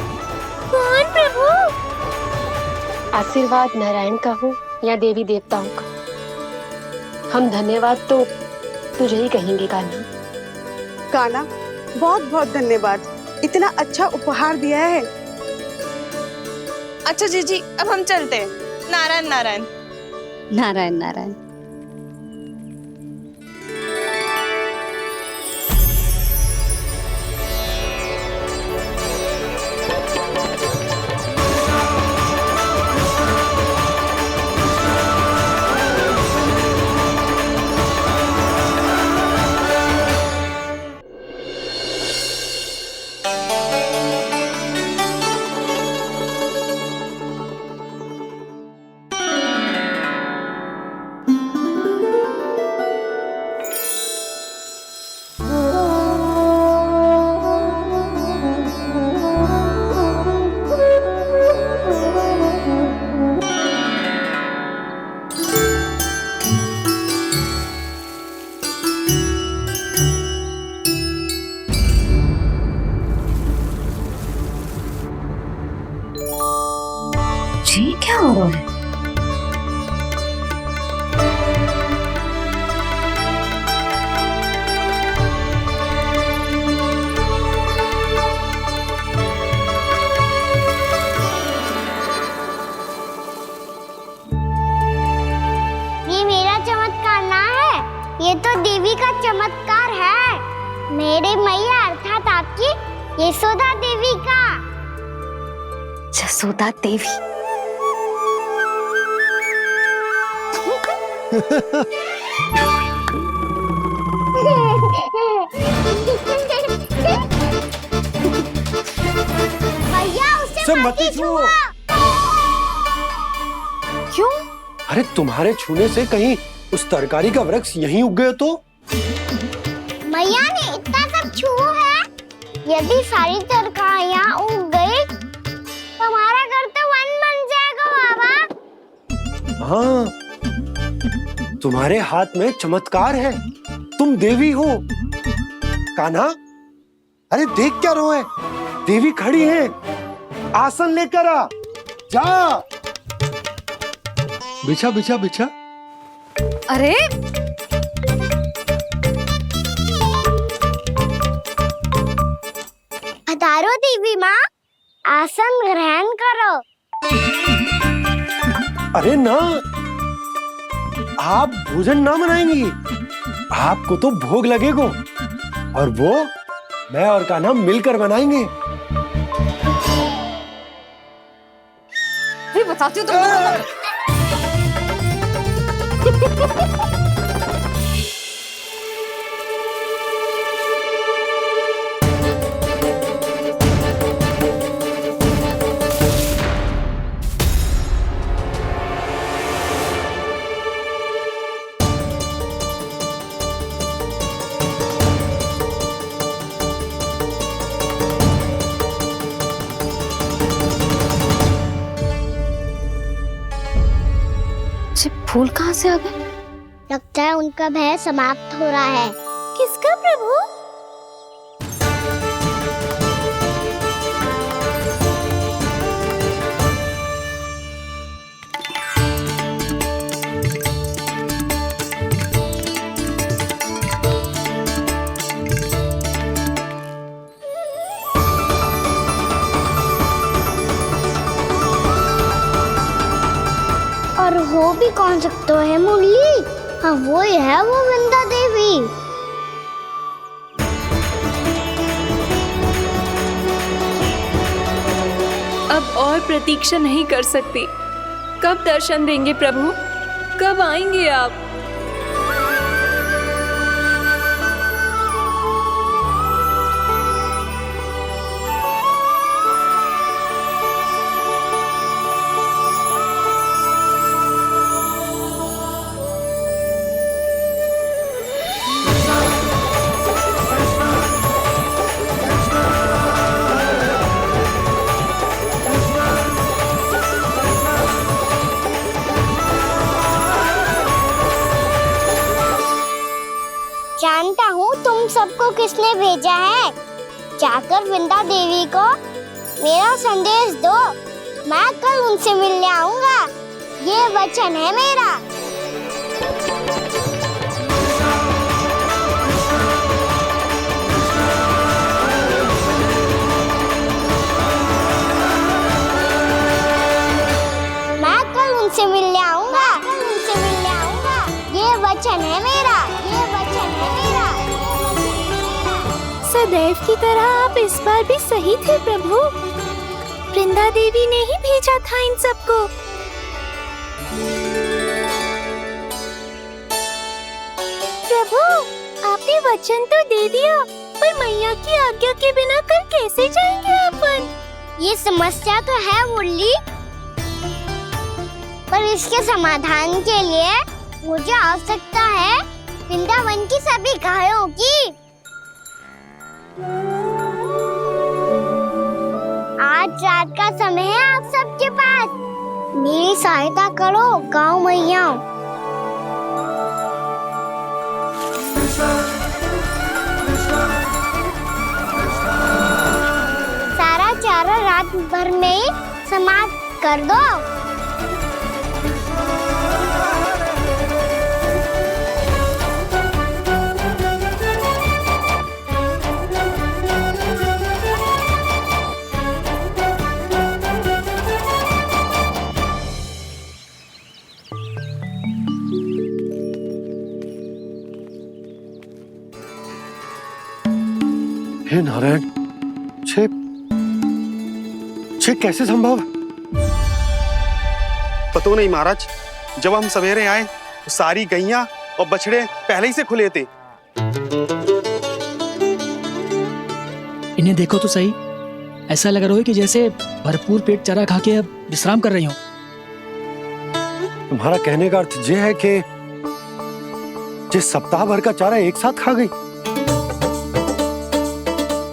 कौन प्रभु? आशीर्वाद नारायण का हो या देवी देवताओं का, हम धन्यवाद तो तुझे ही कहेंगे कान्हा। कान्हा, बहुत बहुत धन्यवाद, इतना अच्छा उपहार दिया है। अच्छा जीजी, अब हम चलते हैं। नारायण नारायण। नारायण नारायण। ये क्या हो रहा है? ये मेरा चमत्कार ना है, ये तो देवी का चमत्कार है। मेरे मैया अर्थात आपकी यशोदा देवी का। जसोदा देवी। भैया उसे सब मत मत छुओ। क्यों? अरे तुम्हारे छूने से कहीं उस तरकारी का वृक्ष यहीं उग गए तो? मैया ने इतना सब छुआ है, यदि सारी तरकारियां उग गई तो हमारा घर तो वन बन जाएगा बाबा। हाँ, तुम्हारे हाथ में चमत्कार है, तुम देवी हो। कान्हा, अरे देख क्या रो है, देवी खड़ी है, आसन लेकर आ, जा। बिछा बिछा बिछा। अरे पधारो देवी माँ, आसन ग्रहण करो। अरे ना, आप भोजन ना बनाएंगी, आपको तो भोग लगेगा और वो मैं और कान्हा मिलकर बनाएंगे। भी बताती हूँ तुमको। फूल कहाँ से आ गए? लगता है उनका भय समाप्त हो रहा है। किसका प्रभु? और हो भी कौन सकता है मुरली? हाँ वो ही है, वो वृंदा देवी। अब और प्रतीक्षा नहीं कर सकती। कब दर्शन देंगे प्रभु? कब आएंगे आप? जानता हूँ तुम सबको किसने भेजा है। जाकर वृंदा देवी को मेरा संदेश दो, मैं कल उनसे मिलने आऊंगा, ये वचन है मेरा। मैं कल उनसे मिलने आऊंगा, ये वचन है मेरा, ये वचन है मेरा। सदैव की तरह आप इस बार भी सही थे प्रभु। वृंदा देवी ने ही भेजा था इन सबको। प्रभु, आपने वचन तो दे दिया, पर मैया की आज्ञा के बिना कल कैसे जाएंगे अपन? ये समस्या तो है मुरली, पर इसके समाधान के लिए मुझे आवश्यकता है वृंदावन की सभी गायों की। आज रात का समय है आप सबके पास, मेरी सहायता करो गाँव मैया। सारा चारा रात भर में समाप्त कर दो। हे नारायण, छे कैसे संभव? पता नहीं महाराज, जब हम सवेरे आए तो सारी गैया और बछड़े पहले ही से खुले थे। इन्हें देखो तो सही, ऐसा लग रहा है कि जैसे भरपूर पेट चारा खा के अब विश्राम कर रही हो। तुम्हारा कहने का अर्थ यह है कि जिस सप्ताह भर का चारा एक साथ खा गई।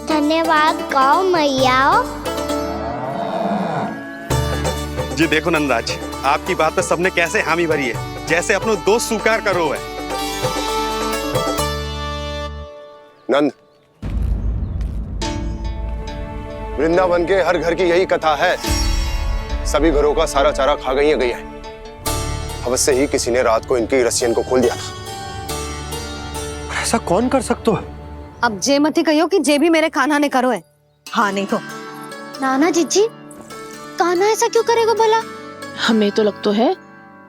धन्यवाद गाँव मैया। जी देखो नंदराज, आपकी बात पे सबने कैसे हामी भरी है, जैसे अपनो दोस्त स्वीकार करो है। नंद, वृंदावन के हर घर की यही कथा है। सभी घरों का सारा चारा खा गई है गैया। अवश्य ही किसी ने रात को इनकी रस्सियन को खोल दिया था। ऐसा कौन कर सकते हो? अब जे मत ही कहियो कि जे भी मेरे कान्हा ने करो है। हाँ नहीं तो नाना जीजी, कान्हा ऐसा क्यों करेगा भला? हमें तो लगता है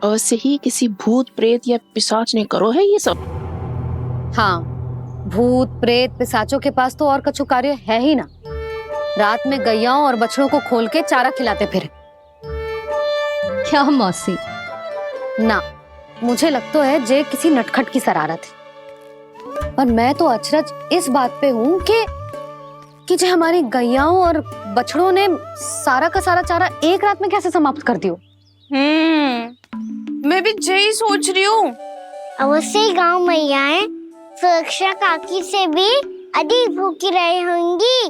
अवश्य ही किसी भूत प्रेत या पिशाच ने करो है ये सब। हाँ, भूत प्रेत पिशाचों के पास तो और कछु कार्य है ही ना। रात में गैयाओं और बछड़ों को खोल के चारा खिलाते फिर। क्या मौसी? ना, मुझे लगता है जे किसी नटखट की शरारत है। पर मैं तो अचरज इस बात पे हूँ कि जो हमारी गैयाओं और बछड़ों ने सारा का सारा चारा एक रात में कैसे समाप्त कर दियो। मैं भी यही सोच रही हूँ। अवश्य ही गाँव मैयाएं सुरक्षा काकी से भी अधिक भूखी रही होंगी।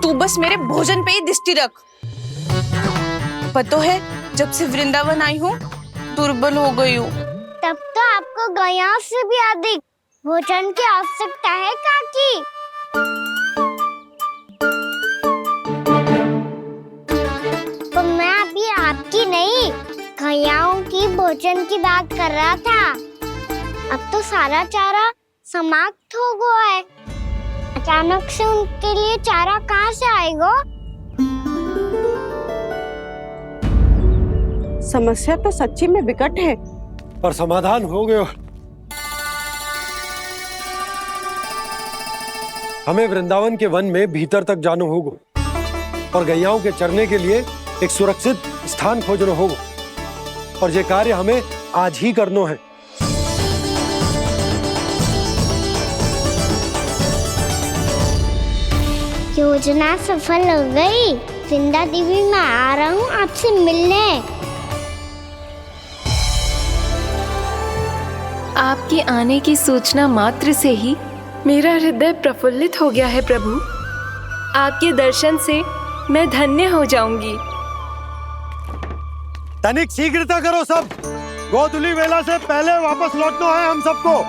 तू बस मेरे भोजन पे ही दृष्टि रख। पता है, जब से वृंदावन आई हूँ दुर्बल हो गई हूँ। तब तो आपको गैया से भी अधिक भोजन की आवश्यकता है काकी। तो मैं अभी आपकी नहीं, गैयाओं की भोजन की बात कर रहा था। अब तो सारा चारा समाप्त हो गया है। अचानक से उनके लिए चारा कहाँ से आएगा? समस्या तो सच्ची में विकट है, पर समाधान हो गयो। हमें वृंदावन के वन में भीतर तक जाना होगा और गैयाओं के चरने के लिए एक सुरक्षित स्थान खोजना होगा। और ये कार्य हमें आज ही करना है। योजना सफल हो गई। वृंदा देवी, मैं आ रहा हूँ आपसे मिलने। आपके आने की सूचना मात्र से ही मेरा हृदय प्रफुल्लित हो गया है प्रभु। आपके दर्शन से मैं धन्य हो जाऊंगी। तनिक शीघ्रता करो सब, गोधुली वेला से पहले वापस लौटना है हम सबको।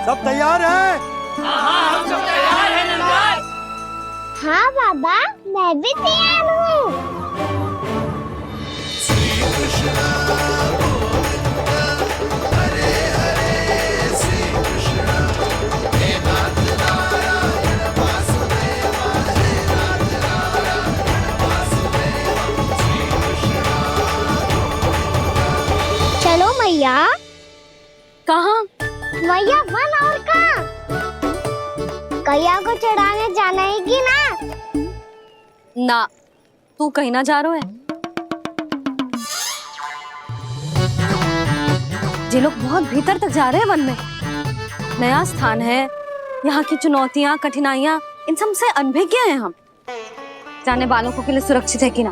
सब तैयार है? हाँ, हम सब तैयार हैं नंदराज। हाँ बाबा, मैं भी तैयार हूँ। चलो मैया। कहाँ? मैया वन और कहाँ? गैया को चढ़ाने जाना है कि ना? ना, तू कहीं ना जा रहा है। ये लोग बहुत भीतर तक जा रहे हैं वन में। नया स्थान है, यहाँ की चुनौतियाँ कठिनाइयाँ इन सब से अनभिज्ञ हैं हम। जाने वालों के लिए सुरक्षित है कि ना?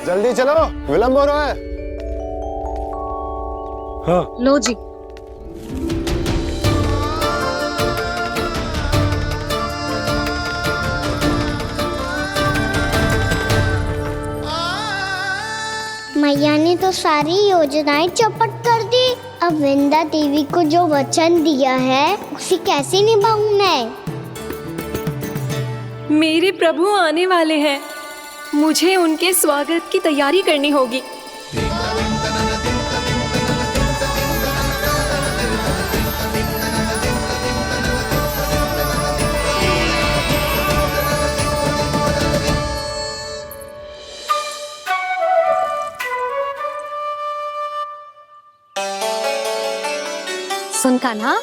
जल्दी चलो, विलंब हो रहा है। हाँ। लो जी। मैया ने तो सारी योजनाएं चौपट कर दी। अब वृंदा देवी को जो वचन दिया है उसे कैसे निभाऊं मैं? मेरे प्रभु आने वाले हैं, मुझे उनके स्वागत की तैयारी करनी होगी। कान्हा,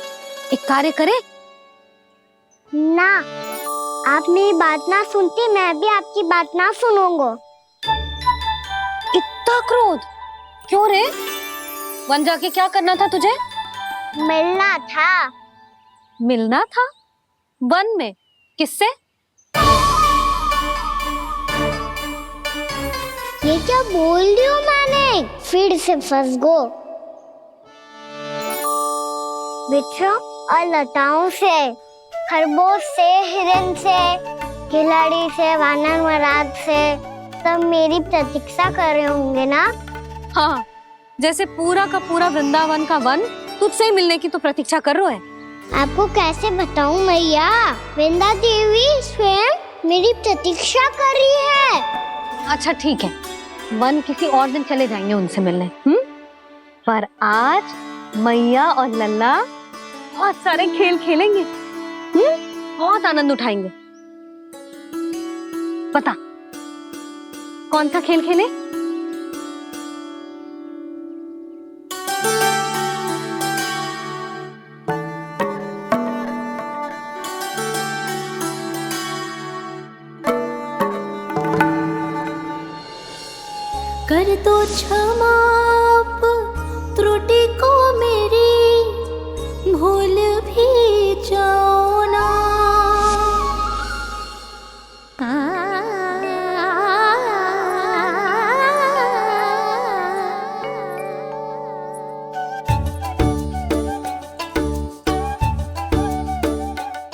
एक कार्य करे? ना, आप मेरी बात ना सुनती, मैं भी आपकी बात ना सुनूंगा। इतना क्रोध क्यों रे? वन जाके क्या करना था तुझे? मिलना था। मिलना था? वन में? किससे? ये क्या बोल रही हूँ मैंने? फिर से फंस गो। बिच्छू और लताओं से, खरगोश से, हिरन से, खिलाड़ी से, वानर महाराज से, सब मेरी प्रतीक्षा कर रहे होंगे ना? हाँ, जैसे पूरा का पूरा वृंदावन का वन तुझसे ही मिलने की तो प्रतीक्षा कर रहा है। आपको कैसे बताऊं मैया? वृंदा देवी स्वयं मेरी प्रतीक्षा कर रही है। अच्छा ठीक है, वन किसी और दिन चले जाएंगे उनसे मिलने। पर आज मैया और लल्ला बहुत सारे खेल खेलेंगे। बहुत आनंद उठाएंगे। बता, कौन सा खेल खेले? कर दो क्षमा त्रुटि को मेरी, भूल भी जाओ ना।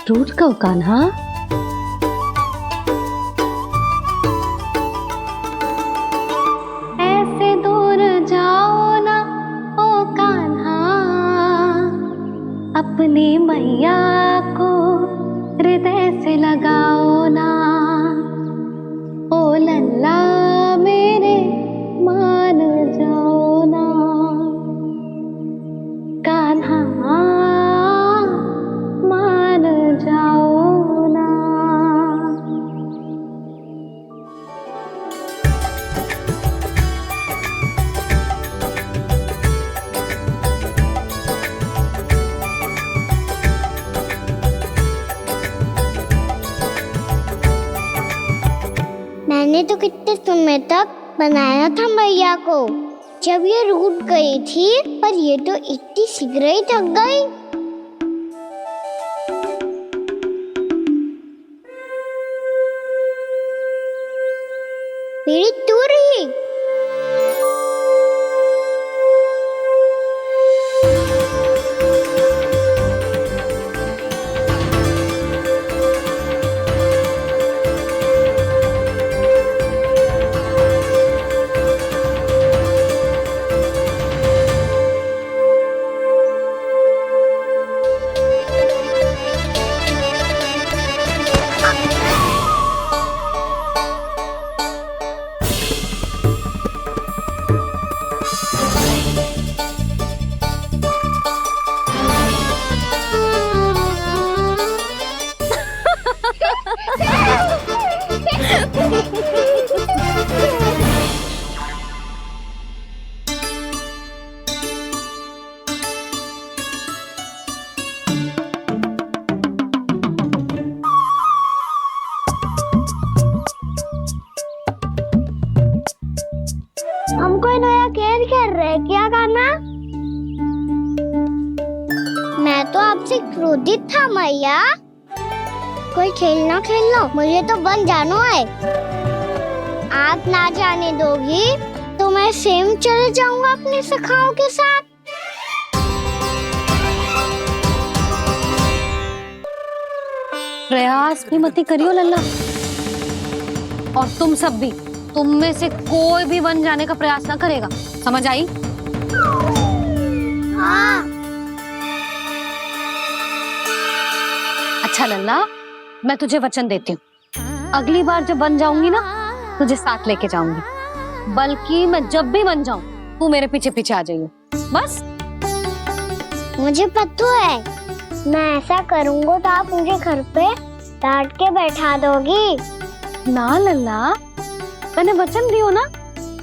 टूट कब कान्हा? ऐसे दूर जाओ ना ओ कान्हा, अपनी मैया को हृदय से लगाओ ना। ओ लल्ला मेरे मान जाओ ना, कान्हा मान जाओ ना। मैंने तो कितने समय तक बनाया था मैया को, जब ये रूठ गई थी, पर ये तो इतनी शीघ्र ही थक गई। मेरी दूर ही। हम कोई नया खेल खेल रहे हैं क्या करना? मैं तो आपसे क्रोधित था मैया। कोई खेलना खेल लो, मुझे तो वन जाना है। आप ना जाने दोगी तो मैं स्वयं चले जाऊंगा अपने सखाओं के साथ। प्रयास भी मत करियो लल्ला, और तुम सब भी, तुम में से कोई भी वन जाने का प्रयास ना करेगा, समझ आई? हाँ। अच्छा लल्ला, मैं तुझे वचन देती हूँ, अगली बार जब वन जाऊंगी ना, तुझे साथ लेके जाऊंगी। बल्कि मैं जब भी वन जाऊं, तू मेरे पीछे पीछे आ जाइयो, बस। मुझे पता है, मैं ऐसा करूंगा तो आप मुझे घर पे डांट के बैठा दोगी। ना लल्ला, मैंने वचन दियो ना,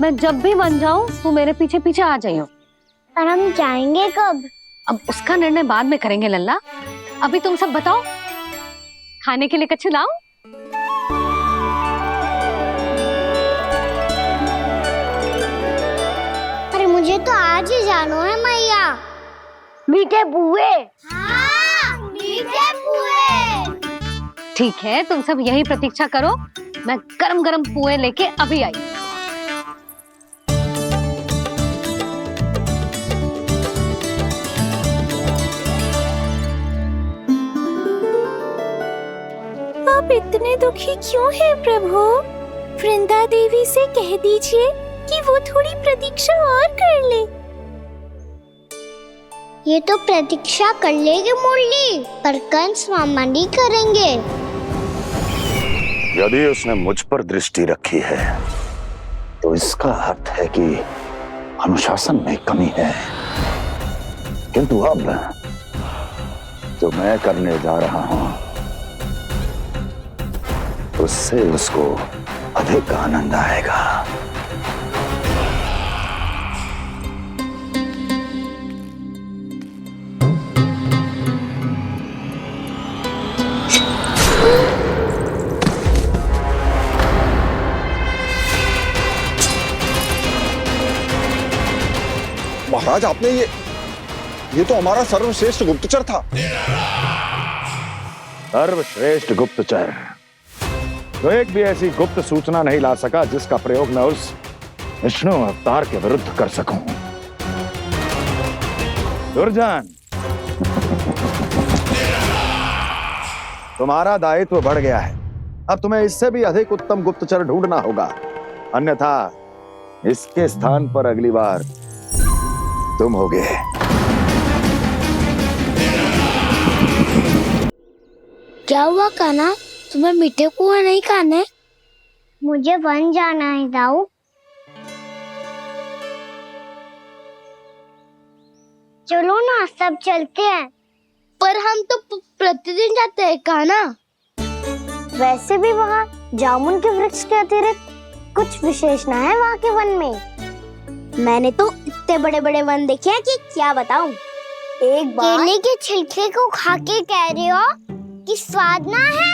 मैं जब भी वन जाऊं तू मेरे पीछे पीछे आ जाइयो। पर हम जाएंगे कब? अब उसका निर्णय बाद में करेंगे लल्ला। अभी तुम सब बताओ, खाने के लिए कच्छु लाऊं? अरे मुझे तो आज ही जाना है मैया। मीठे पुए। हाँ, मीठे पुए। ठीक है, तुम सब यही प्रतीक्षा करो, मैं गरम गरम पुए लेके अभी आई। आप इतने दुखी क्यों हैं प्रभु? वृंदा देवी से कह दीजिए कि वो थोड़ी प्रतीक्षा और कर ले। ये तो प्रतीक्षा कर लेगी मुरली, पर कंस मामा नहीं करेंगे। यदि उसने मुझ पर दृष्टि रखी है तो इसका अर्थ है कि अनुशासन में कमी है। किंतु अब जो मैं करने जा रहा हूं उससे उसको अधिक आनंद आएगा। महाराज, आपने ये तो हमारा सर्वश्रेष्ठ गुप्तचर था। सर्वश्रेष्ठ गुप्तचर तो एक भी ऐसी गुप्त सूचना नहीं ला सका जिसका प्रयोग मैं उस विष्णु अवतार के विरुद्ध कर सकूं। दुर्जन, तुम्हारा दायित्व बढ़ गया है। अब तुम्हें इससे भी अधिक उत्तम गुप्तचर ढूंढना होगा, अन्यथा इसके स्थान पर अगली बार तुम होगे। क्या हुआ कान्हा, तुम्हें मीठे कुआ नहीं खाने? मुझे वन जाना है दाऊ। चलो ना, सब चलते हैं। पर हम तो प्रतिदिन जाते हैं कान्हा। वैसे भी वहाँ जामुन के वृक्ष के अतिरिक्त कुछ विशेष ना है वहाँ के वन में। मैंने तो इतने बड़े बड़े वन देखे हैं कि क्या बताऊं। एक बार केले के छिलके को खा के कह रहे हो कि स्वाद ना है?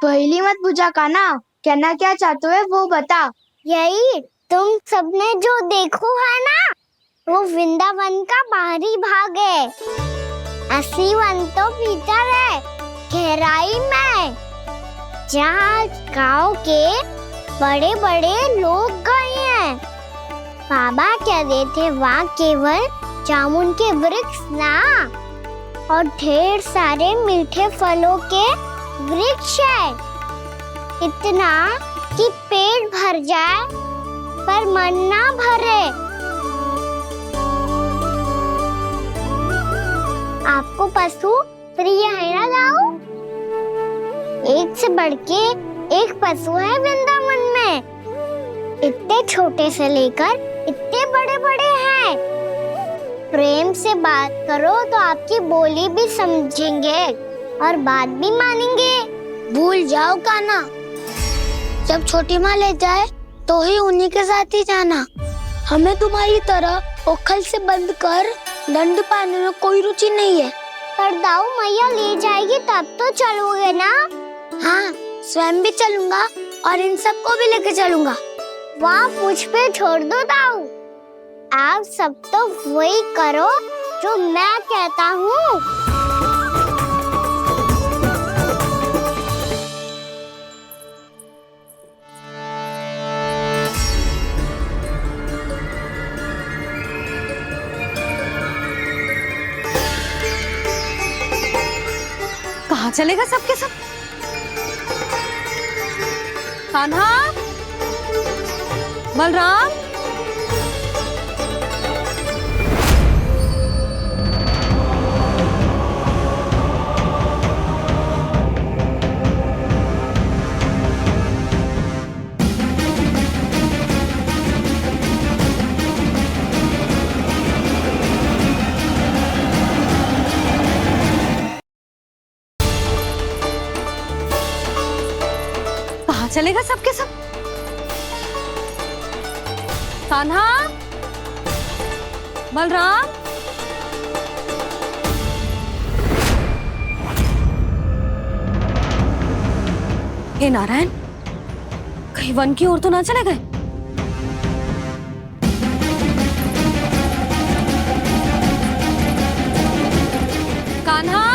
पहली मत पूछा कान्हा, कहना क्या चाहते हो वो बता। यही तुम सबने जो देखो है ना, वो वृंदावन का बाहरी भाग है। असली वन तो भीतर है, गहराई में, जहाँ गांव के बड़े बड़े लोग गए हैं। बाबा कह रहे थे वहाँ केवल जामुन के वृक्ष ना, और ढेर सारे मीठे फलों के वृक्ष है। इतना कि पेट भर जाए पर मन ना भरे। आपको पशु प्रिय है ना दाऊ? एक से बढ़ के एक पशु है वृंदावन में। इतने छोटे से लेकर इतने बड़े बड़े हैं। प्रेम से बात करो तो आपकी बोली भी समझेंगे और बात भी मानेंगे। भूल जाओ कान्हा, जब छोटी माँ ले जाए तो ही उन्हीं के साथ ही जाना। हमें तुम्हारी तरह ओखल से बंद कर दंड पाने में कोई रुचि नहीं है। पर दाऊ मैया ले जाएगी तब तो चलोगे ना? हाँ, स्वयं भी चलूंगा और इन सबको भी लेके चलूंगा। वहाँ मुझ पे छोड़ दो दाऊ। आप सब तो वही करो जो मैं कहता हूँ। कहाँ चलेगा सबके सब? कान्हा, बलराम, कहाँ चलेगा सबके सब? कान्हा, बलराम, हे नारायण, कहीं वन की ओर तो ना चले गए? कान्हा,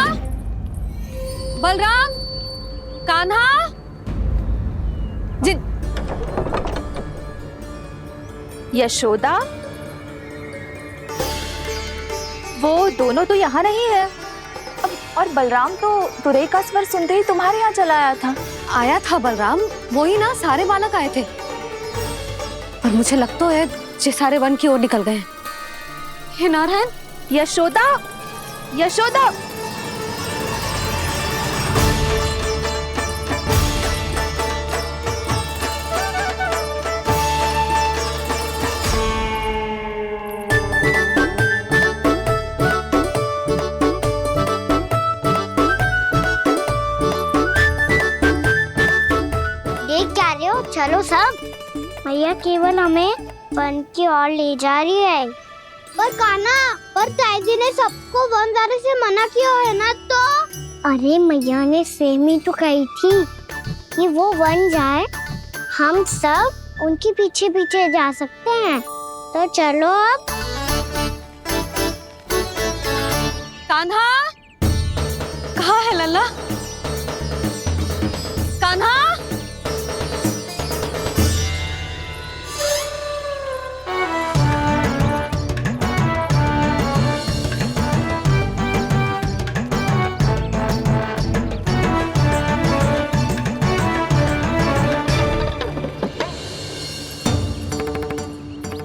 बलराम, कान्हा, जिन यशोदा, वो दोनों तो यहाँ नहीं है। और बलराम तो तुरई का स्वर सुनते ही तुम्हारे यहाँ चला आया था। आया था बलराम, वही ना सारे बालक आए थे। पर मुझे लगता है जे सारे वन की ओर निकल गए। हे नारायण, यशोदा, यशोदा, चलो सब, मैया केवल हमें वन की ओर ले जा रही है। पर कान्हा, पर ताईजी ने सबको वन जाने से मना किया है ना तो? अरे मैया ने सेम ही तो कही थी कि वो वन जाए, हम सब उनके पीछे पीछे जा सकते हैं। तो चलो अब। कान्हा, कहाँ है लल्ला? कान्हा,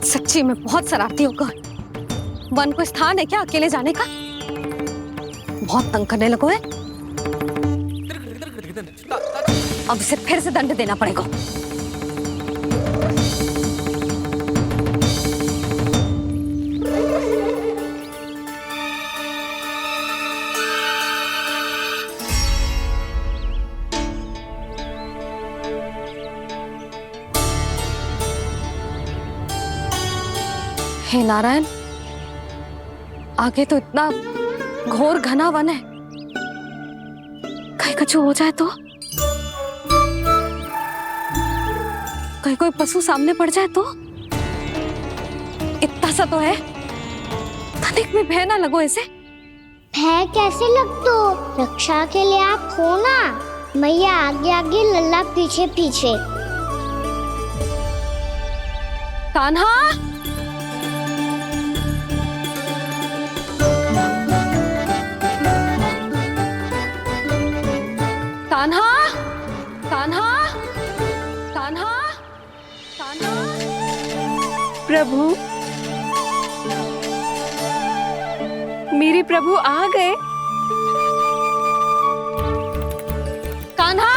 सच्ची में बहुत शरारती होगा। वन को स्थान है क्या अकेले जाने का? बहुत तंग करने लगो है। अब इसे फिर से दंड देना पड़ेगा। हे नारायण, आगे तो इतना घोर घना वन है, कहीं कुछ हो जाए तो? कहीं कोई पशु सामने पड़ जाए तो? इतना सा तो है, तनिक भी भय ना लगो इसे। भय कैसे लग तो? रक्षा के लिए आप हो ना। मैया आगे आगे, लल्ला पीछे पीछे। कान्हा, कान्हा, कान्हा, कान्हा, कान्हा। प्रभु, मेरे प्रभु आ गए। कान्हा,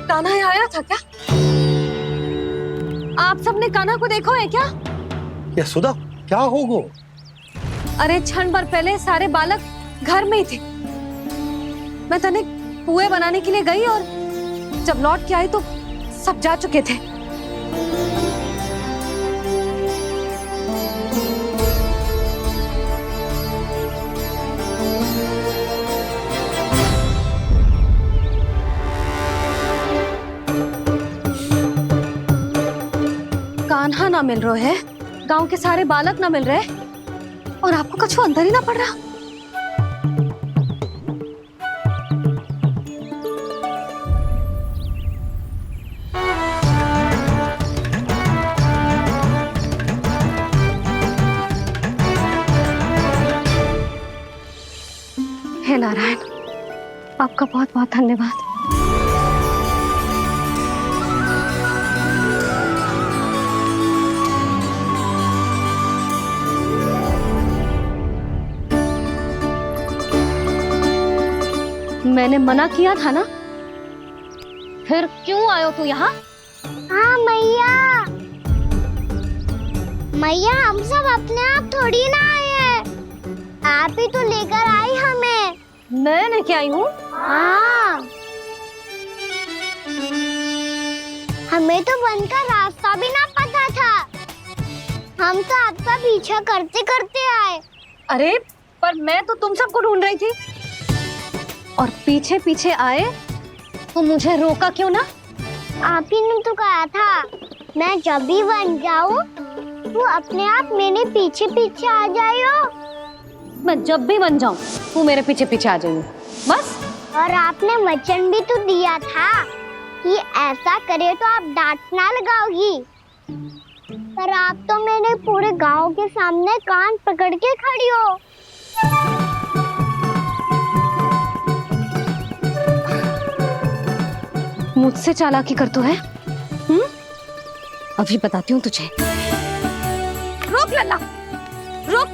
कान्हा यहाँ आया था क्या? आप सबने कान्हा को देखो है क्या? यशोदा, क्या होगा? अरे क्षण भर पहले सारे बालक घर में ही थे। मैं तनिक पुए बनाने के लिए गई और जब लौट के आई तो सब जा चुके थे। कान्हा ना मिल रहे है, गांव के सारे बालक ना मिल रहे, और आपको कछु अंदर ही ना पड़ रहा। हे नारायण, आपका बहुत बहुत धन्यवाद। मैं मैंने मना किया था ना, फिर क्यों आयो तू यहाँ? हाँ मैया, मैया हम सब अपने आप थोड़ी ना आए हैं, आप ही तो लेकर आई हमें। मैं लेके आई हूँ? हाँ, हमें तो वन का रास्ता भी ना पता था, हम तो आपका पीछा करते करते आए। अरे पर मैं तो तुम सबको ढूंढ रही थी, और पीछे पीछे आए तो मुझे रोका क्यों ना? आप ही ने तो कहा था मैं जब भी बन जाऊं तू अपने आप मेरे पीछे पीछे आ जाइयो। मैं जब भी बन जाऊं तू मेरे पीछे पीछे आ जाइयो, बस। और आपने वचन भी तो दिया था कि ऐसा करे तो आप डांट ना लगाओगी, पर आप तो मेरे पूरे गांव के सामने कान पकड़ के खड़ी हो। मुझसे चालाकी कर तू है? अभी बताती हूँ तुझे। रुक लल्ला, रुक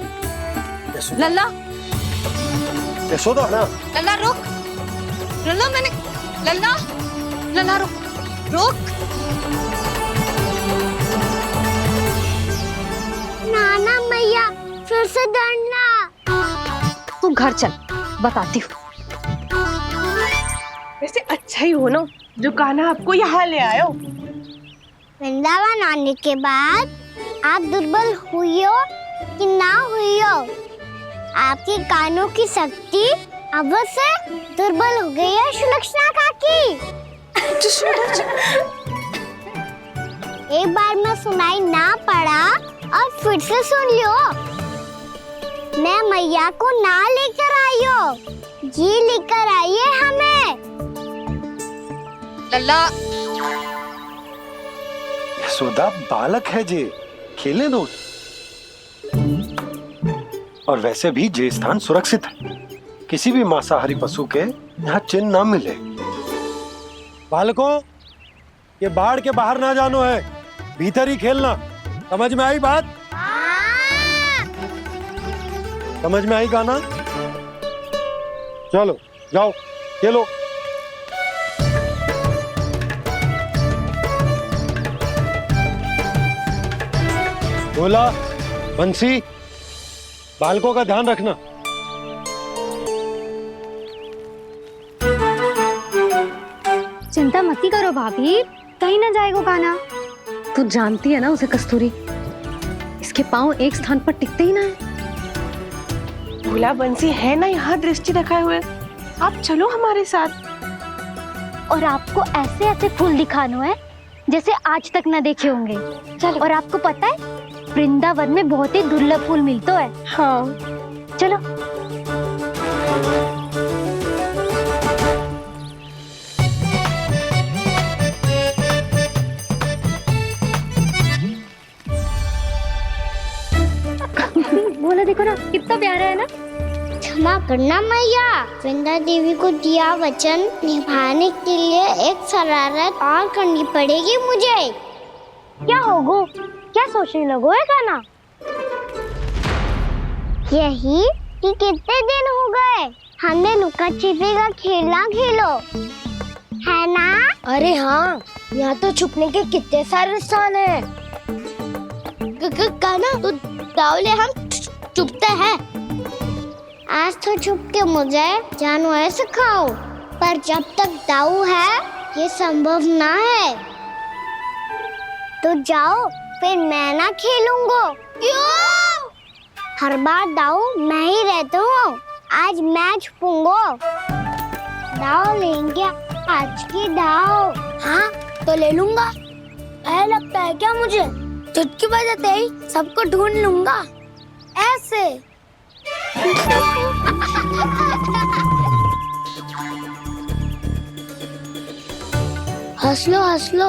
लल्ला, यशोदा ना। लल्ला रुक, लल्ला मैंने, लल्ला, लल्ला रुक, रुक। नाना मैया फिर से डरना। तू घर चल, बताती हूँ। वैसे अच्छा ही हो ना जो कान्हा आपको यहाँ ले आयो। वृंदावन आने के बाद आप दुर्बल हुई हो कि ना हुई हो, आपके कानों की शक्ति अब से दुर्बल हो गई है सुलक्षणा काकी। एक बार में सुनाई ना पड़ा और फिर से सुन लो। मैं मैया को ना लेकर आई हो, जी लेकर आई है हमें। लल्ला, यशोदा बालक है जे, खेलने दो। और वैसे भी ये स्थान सुरक्षित है, किसी भी मांसाहारी पशु के यहाँ चिन्ह ना मिले। बालकों, ये बाढ़ के बाहर ना जानो है, भीतर ही खेलना। समझ में आई बात? समझ में आई गाना? चलो जाओ खेलो। बोला बंसी, बालकों का ध्यान रखना। चिंता मती करो भाभी, कहीं ना जाएगा कान्हा। तू जानती है ना उसे कस्तूरी, इसके पांव एक स्थान पर टिकते ही ना है। भोला बंसी है ना यहाँ दृष्टि रखाए हुए, आप चलो हमारे साथ। और आपको ऐसे ऐसे फूल दिखानो है जैसे आज तक न देखे होंगे। चलो। और आपको पता है वृंदावन में बहुत ही दुर्लभ फूल मिलते हैं। हाँ चलो। बोला देखो ना कितना प्यारा है ना। क्षमा करना मैया, वृंदा देवी को दिया वचन निभाने के लिए एक शरारत और करनी पड़ेगी मुझे। क्या होगो, क्या सोचने लगो है कान्हा? यही कि कितने दिन हो गए हमने लुका छिपी का खेलना खेलो, है ना? अरे हाँ, यहाँ तो छुपने के कितने सारे स्थान है। कान्हा तो दावले हम छुपते हैं। आज तो छुप के मुझे जानवर सिखाओ, पर जब तक दाऊ है ये संभव ना है। तो जाओ, फिर मैं ना खेलूंगा। क्यों? हर बार दाऊ मैं ही रहता हूँ, आज मैं छुपूंगा। दाऊ लेंगे आज की दाऊ। हाँ तो ले लूंगा। ऐसा लगता है क्या मुझे? चुटकी बजाते ही सबको ढूंढ लूंगा ऐसे। हंस लो,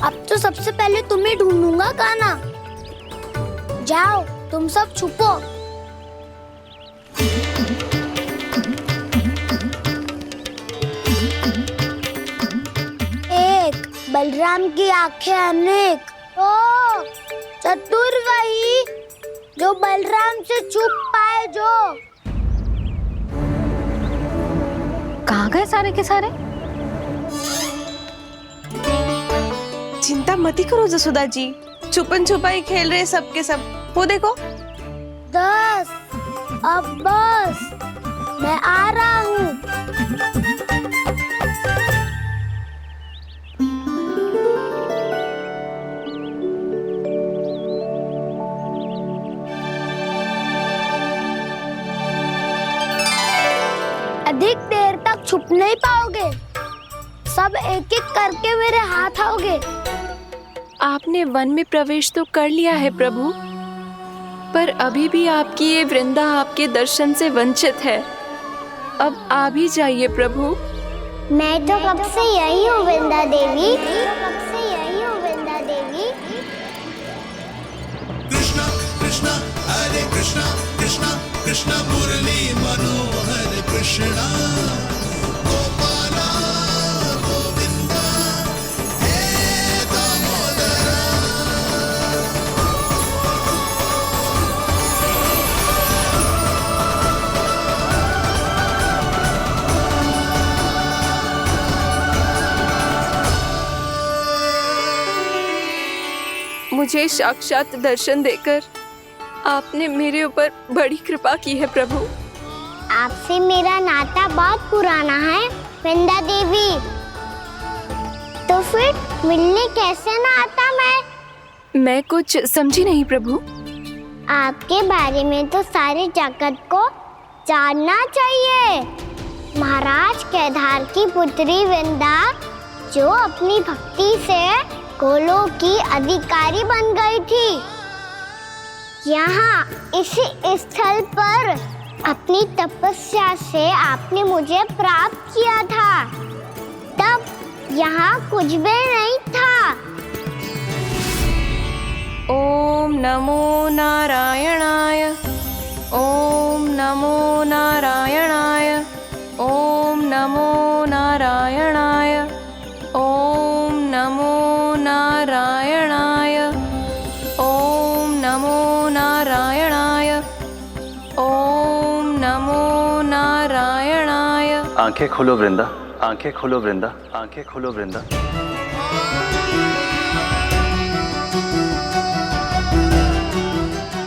अब तो सबसे पहले तुम्हें ढूंढूंगा कान्हा। जाओ तुम सब छुपो। एक, बलराम की आंखें अनेक। ओ, चतुर वही जो बलराम से छुप पाए जो। कहाँ गए सारे के सारे? चिंता मती करो जसोदा जी, छुपन छुपाई खेल रहे सब के सब। वो देखो 10 अब बस, मैं आ रहा हूँ। अधिक देर तक छुप नहीं पाओगे, सब एक एक करके मेरे हाथ आओगे। आपने वन में प्रवेश तो कर लिया है प्रभु, पर अभी भी आपकी ये वृंदा आपके दर्शन से वंचित है। अब आ भी जाइए प्रभु। मैं तो कब से यही हूँ वृंदा देवी, कब से यही हूँ वृंदा देवी। कृष्णा कृष्णा हरे कृष्णा कृष्णा कृष्णा मुरली मनोहर कृष्णा गोपाला गोविंदा हे दामोदरा। मुझे साक्षात दर्शन देकर आपने मेरे ऊपर बड़ी कृपा की है प्रभु। आपसे मेरा नाता बहुत पुराना है वृंदा देवी, तो फिर मिलने कैसे ना आता मैं कुछ समझी नहीं प्रभु। आपके बारे में तो सारे जगत को जानना चाहिए। महाराज केदार की पुत्री वृंदा जो अपनी भक्ति से गोलों की अधिकारी बन गई थी, यहाँ इसी स्थल पर अपनी तपस्या से आपने मुझे प्राप्त किया था। तब यहाँ कुछ भी नहीं था। ओम नमो नारायणाय, ओम नमो नारायणाय, ओम नमो नारायणाय, ओम नमो नारायणाय, ओम नमो नारायणाय, ओम नमो नारायणाय। आंखें खोलो वृंदा, आंखें खोलो वृंदा, आंखें खोलो वृंदा।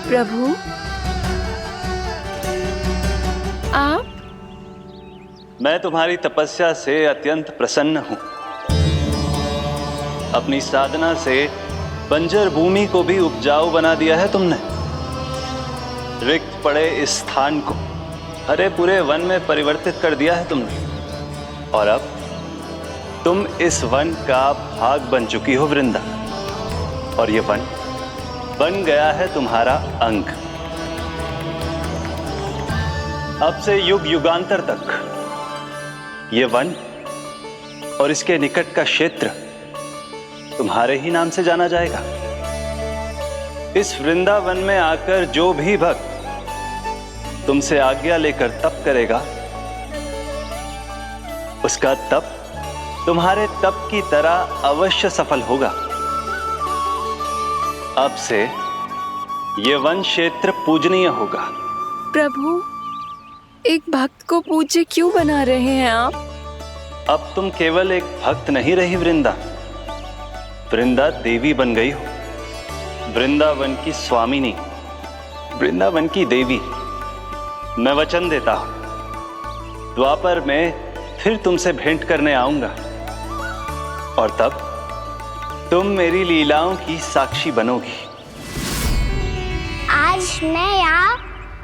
प्रभु आप? मैं तुम्हारी तपस्या से अत्यंत प्रसन्न हूं। अपनी साधना से बंजर भूमि को भी उपजाऊ बना दिया है तुमने। रिक्त पड़े इस स्थान को हरे पूरे वन में परिवर्तित कर दिया है तुमने, और अब तुम इस वन का भाग बन चुकी हो वृंदा, और ये वन बन गया है तुम्हारा अंग। अब से युग युगांतर तक ये वन और इसके निकट का क्षेत्र तुम्हारे ही नाम से जाना जाएगा। इस वृंदावन में आकर जो भी भक्त तुमसे आज्ञा लेकर तप करेगा, उसका तप तुम्हारे तप की तरह अवश्य सफल होगा। अब से ये वन क्षेत्र पूजनीय होगा। प्रभु, एक भक्त को पूज्य क्यों बना रहे हैं आप? अब तुम केवल एक भक्त नहीं रही वृंदा, वृंदा देवी बन गई हो। वृंदावन की स्वामिनी, वृंदावन की देवी। मैं वचन देता हूं, द्वापर में फिर तुमसे भेंट करने आऊंगा, और तब तुम मेरी लीलाओं की साक्षी बनोगी। आज मैं यहाँ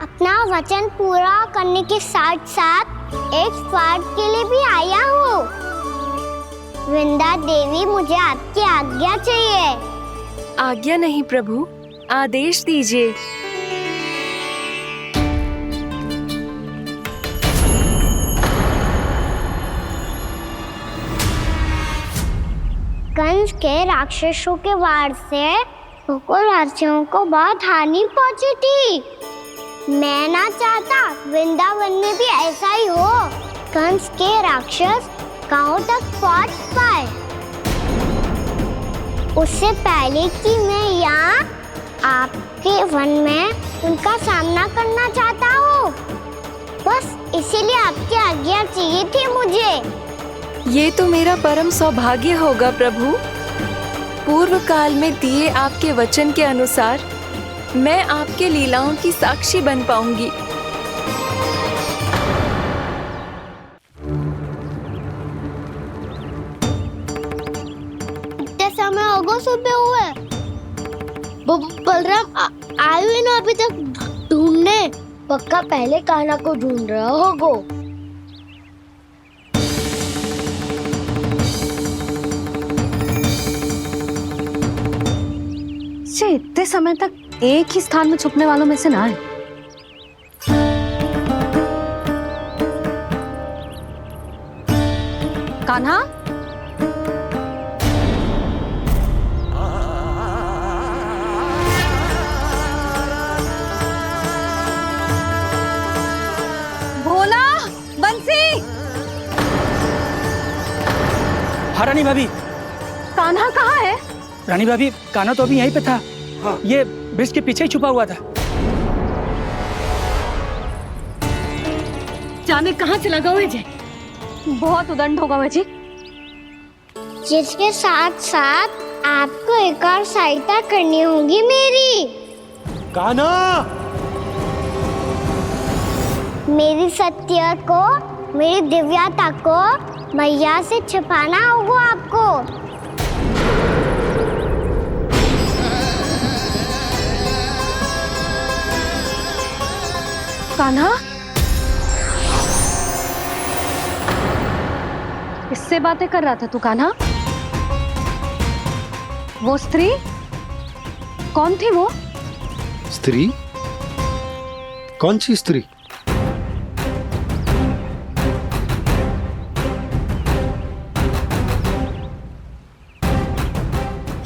अपना वचन पूरा करने के साथ साथ एक स्वार्थ के लिए भी आया हूँ। वृंदा देवी, मुझे आपकी आज्ञा चाहिए। आज्ञा नहीं प्रभु, आदेश दीजिए। कंस के राक्षसों के वार से गोकुलवासियों को बहुत हानि पहुंची थी। मैं ना चाहता वृंदावन में भी ऐसा ही हो। कंस के राक्षस गांव तक पहुंच पाए, उससे पहले कि मैं यहाँ आपके वन में उनका सामना करना चाहता हूँ। बस इसीलिए आपकी आज्ञा चाहिए थी मुझे। ये तो मेरा परम सौभाग्य होगा प्रभु। पूर्व काल में दिए आपके वचन के अनुसार मैं आपके लीलाओं की साक्षी बन पाऊंगी। इतने समय होगा सुबह हुए, बलराम आए हुए ना अभी तक ढूंढने। पक्का पहले कान्हा को ढूंढ रहा होगा। इतने समय तक एक ही स्थान में छुपने वालों में से ना है। कान्हा, भोला, बंसी। हाँ रानी भाभी। कान्हा कहाँ है? रानी भाभी, कान्हा तो अभी यहीं पे था। हाँ। ये ब्रिज के पीछे ही छुपा हुआ था। जाने कहाँ चला गया है जी? बहुत उदंड होगा जी। जिसके साथ साथ आपको एक और सहायता करनी होगी मेरी। कान्हा, मेरी सत्य को, मेरी दिव्यता को मैया से छिपाना होगा आपको। कान्हा, इससे बातें कर रहा था तू कान्हा? वो स्त्री कौन थी? वो स्त्री? कौन सी स्त्री?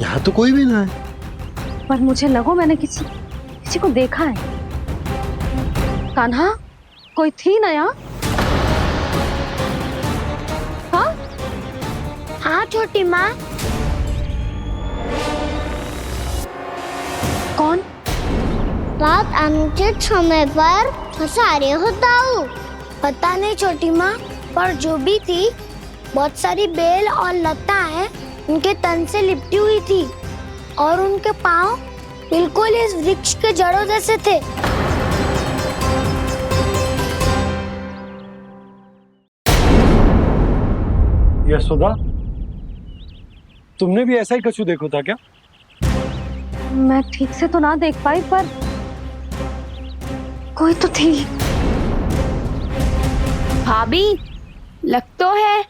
यहाँ तो कोई भी ना है। पर मुझे लगो मैंने किसी को देखा है। कान्हा, कोई थी ना यहाँ? हाँ? हाँ छोटी माँ। कौन? रात अनुचित समय पर फंसा रहे हो दाऊ। पता नहीं छोटी माँ, पर जो भी थी बहुत सारी बेल और लता है उनके तन से लिपटी हुई थी और उनके पाँव बिल्कुल इस वृक्ष के जड़ों जैसे थे। यशोदा, तुमने भी ऐसा ही कछु देखो था क्या? मैं ठीक से तो ना देख पाई, पर कोई तो थी। भाभी, लग तो है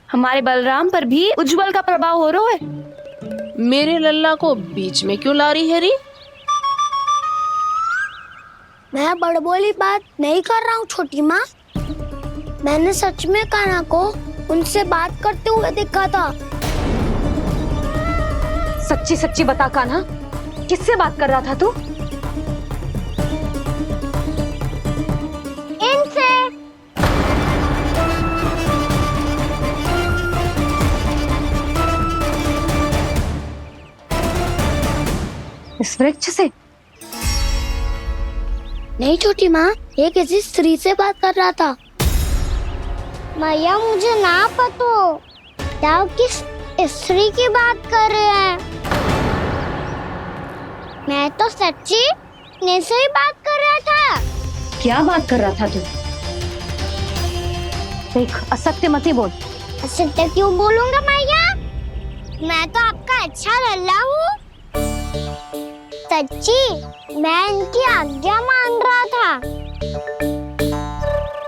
हमारे बलराम पर भी उज्जवल का प्रभाव हो रहा है। मेरे लल्ला को बीच में क्यों ला रही है री? मैं बड़बोली बात नहीं कर रहा हूँ छोटी माँ। मैंने सच में कान्हा को उनसे बात करते हुए देखा था। सच्ची सच्ची बता कान्हा, किससे बात कर रहा था तू? इनसे। इस वृक्ष से? नहीं छोटी माँ, ये किसी स्त्री से बात कर रहा था। मैया मुझे ना पता क्या किस स्त्री की बात कर रहे हैं। मैं तो सच्ची ने से ही बात कर रहा था। क्या बात कर रहा था तू? देख, असत्य मत ही बोल। असत्य क्यों बोलूंगा मैया? मैं तो आपका अच्छा लल्ला हूँ। सच्ची मैं इनकी आज्ञा मान रहा था।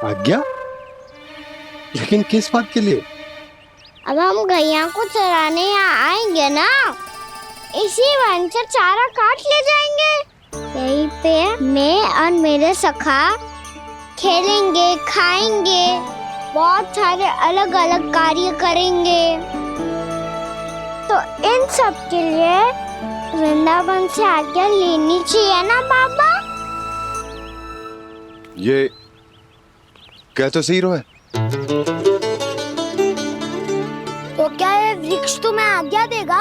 आज्ञा? लेकिन किस बात के लिए? अब हम गैया को चराने यहाँ आएंगे ना, इसी वन से चारा काट ले जाएंगे। यहीं पे मैं और मेरे सखा खेलेंगे, खाएंगे, बहुत सारे अलग अलग कार्य करेंगे। तो इन सब के लिए वृंदावन से आज्ञा लेनी चाहिए ना बाबा? ये क्या तो सही रो है। तो क्या ये वृक्ष तुम्हें आज्ञा देगा?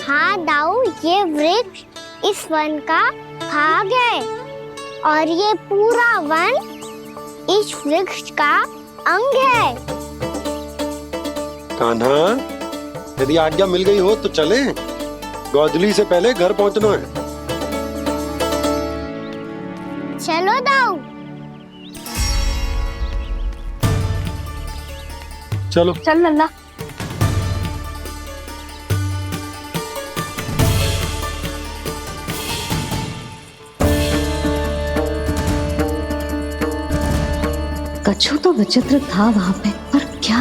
हाँ दाऊ, ये वृक्ष इस वन का भाग है और ये पूरा वन इस वृक्ष का अंग है। कान्हा, यदि आज्ञा मिल गई हो तो चले। गोधली से पहले घर पहुंचना है। चलो दाऊ। चलो चल लल्ला। कछु तो विचित्र था वहां पे, पर क्या?